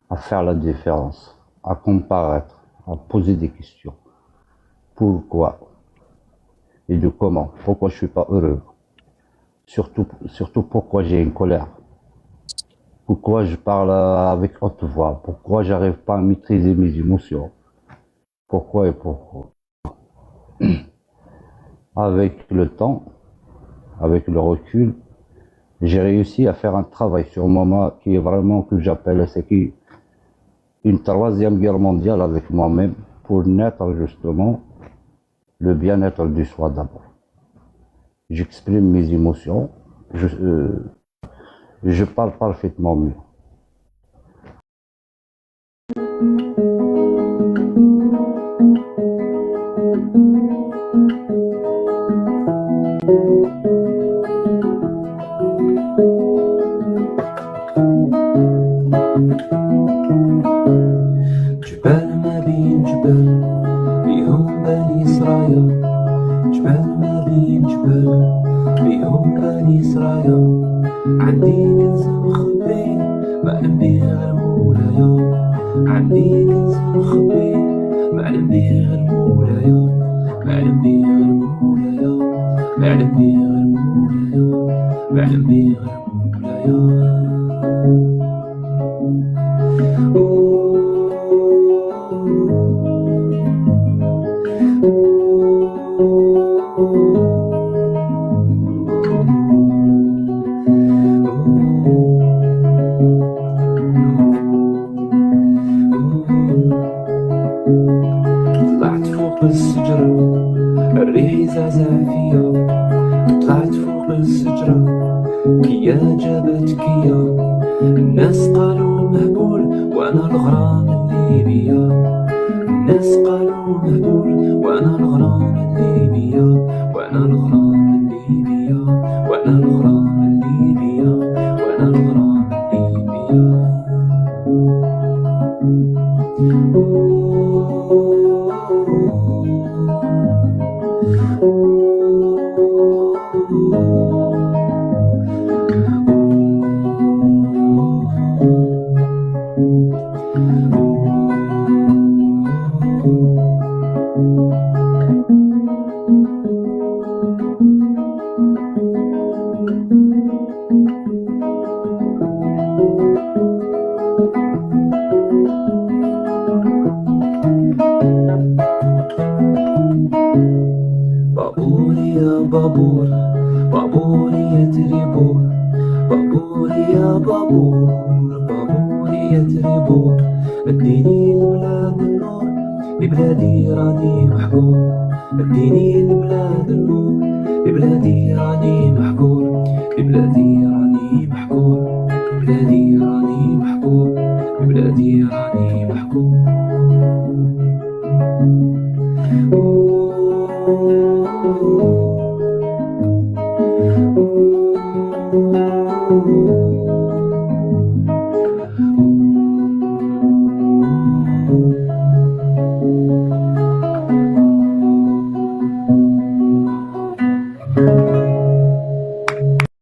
à faire la différence, à comparaître, à poser des questions. Pourquoi et de comment? Pourquoi je suis pas heureux? Surtout pourquoi j'ai une colère? Pourquoi je parle avec haute voix? Pourquoi j'arrive pas à maîtriser mes émotions? Pourquoi et pourquoi? Avec le temps, avec le recul, j'ai réussi à faire un travail sur moi qui est vraiment, que j'appelle, c'est une troisième guerre mondiale avec moi-même pour naître justement le bien-être du soi d'abord. J'exprime mes émotions, je parle parfaitement mieux. جبال ما بين جبال بيهم بني إسرائيل جبال ما بين جبال بيهم بني إسرائيل عندي كنز مخبي معلم بيه غير مولايا عندي كنز مخبي معلم بيه غير مولايا معلم بيه غير مولايا معلم بيه غير مولايا معلم بيه غير مولايا طلعت فوق الشجرة الريح زعزع فيا طلعت فوق الشجرة كيا جابت كيا الناس قالوا مهبول وانا الغرام اللي بيا الناس قالوا مهبول وانا الغرام اللي بيا وانا الغرام اللي بيا وانا الغرام اللي بيا وانا الغرام اللي بيا Oh بابور يا بابور بابور يا تريبور بابور يا بابور بابور يا تريبور اديني لبلاد النور لبلادي راني محكور اديني لبلاد النور لبلادي راني محكور لبلادي راني محكور لبلادي راني محكور لبلادي راني محكور Ooh.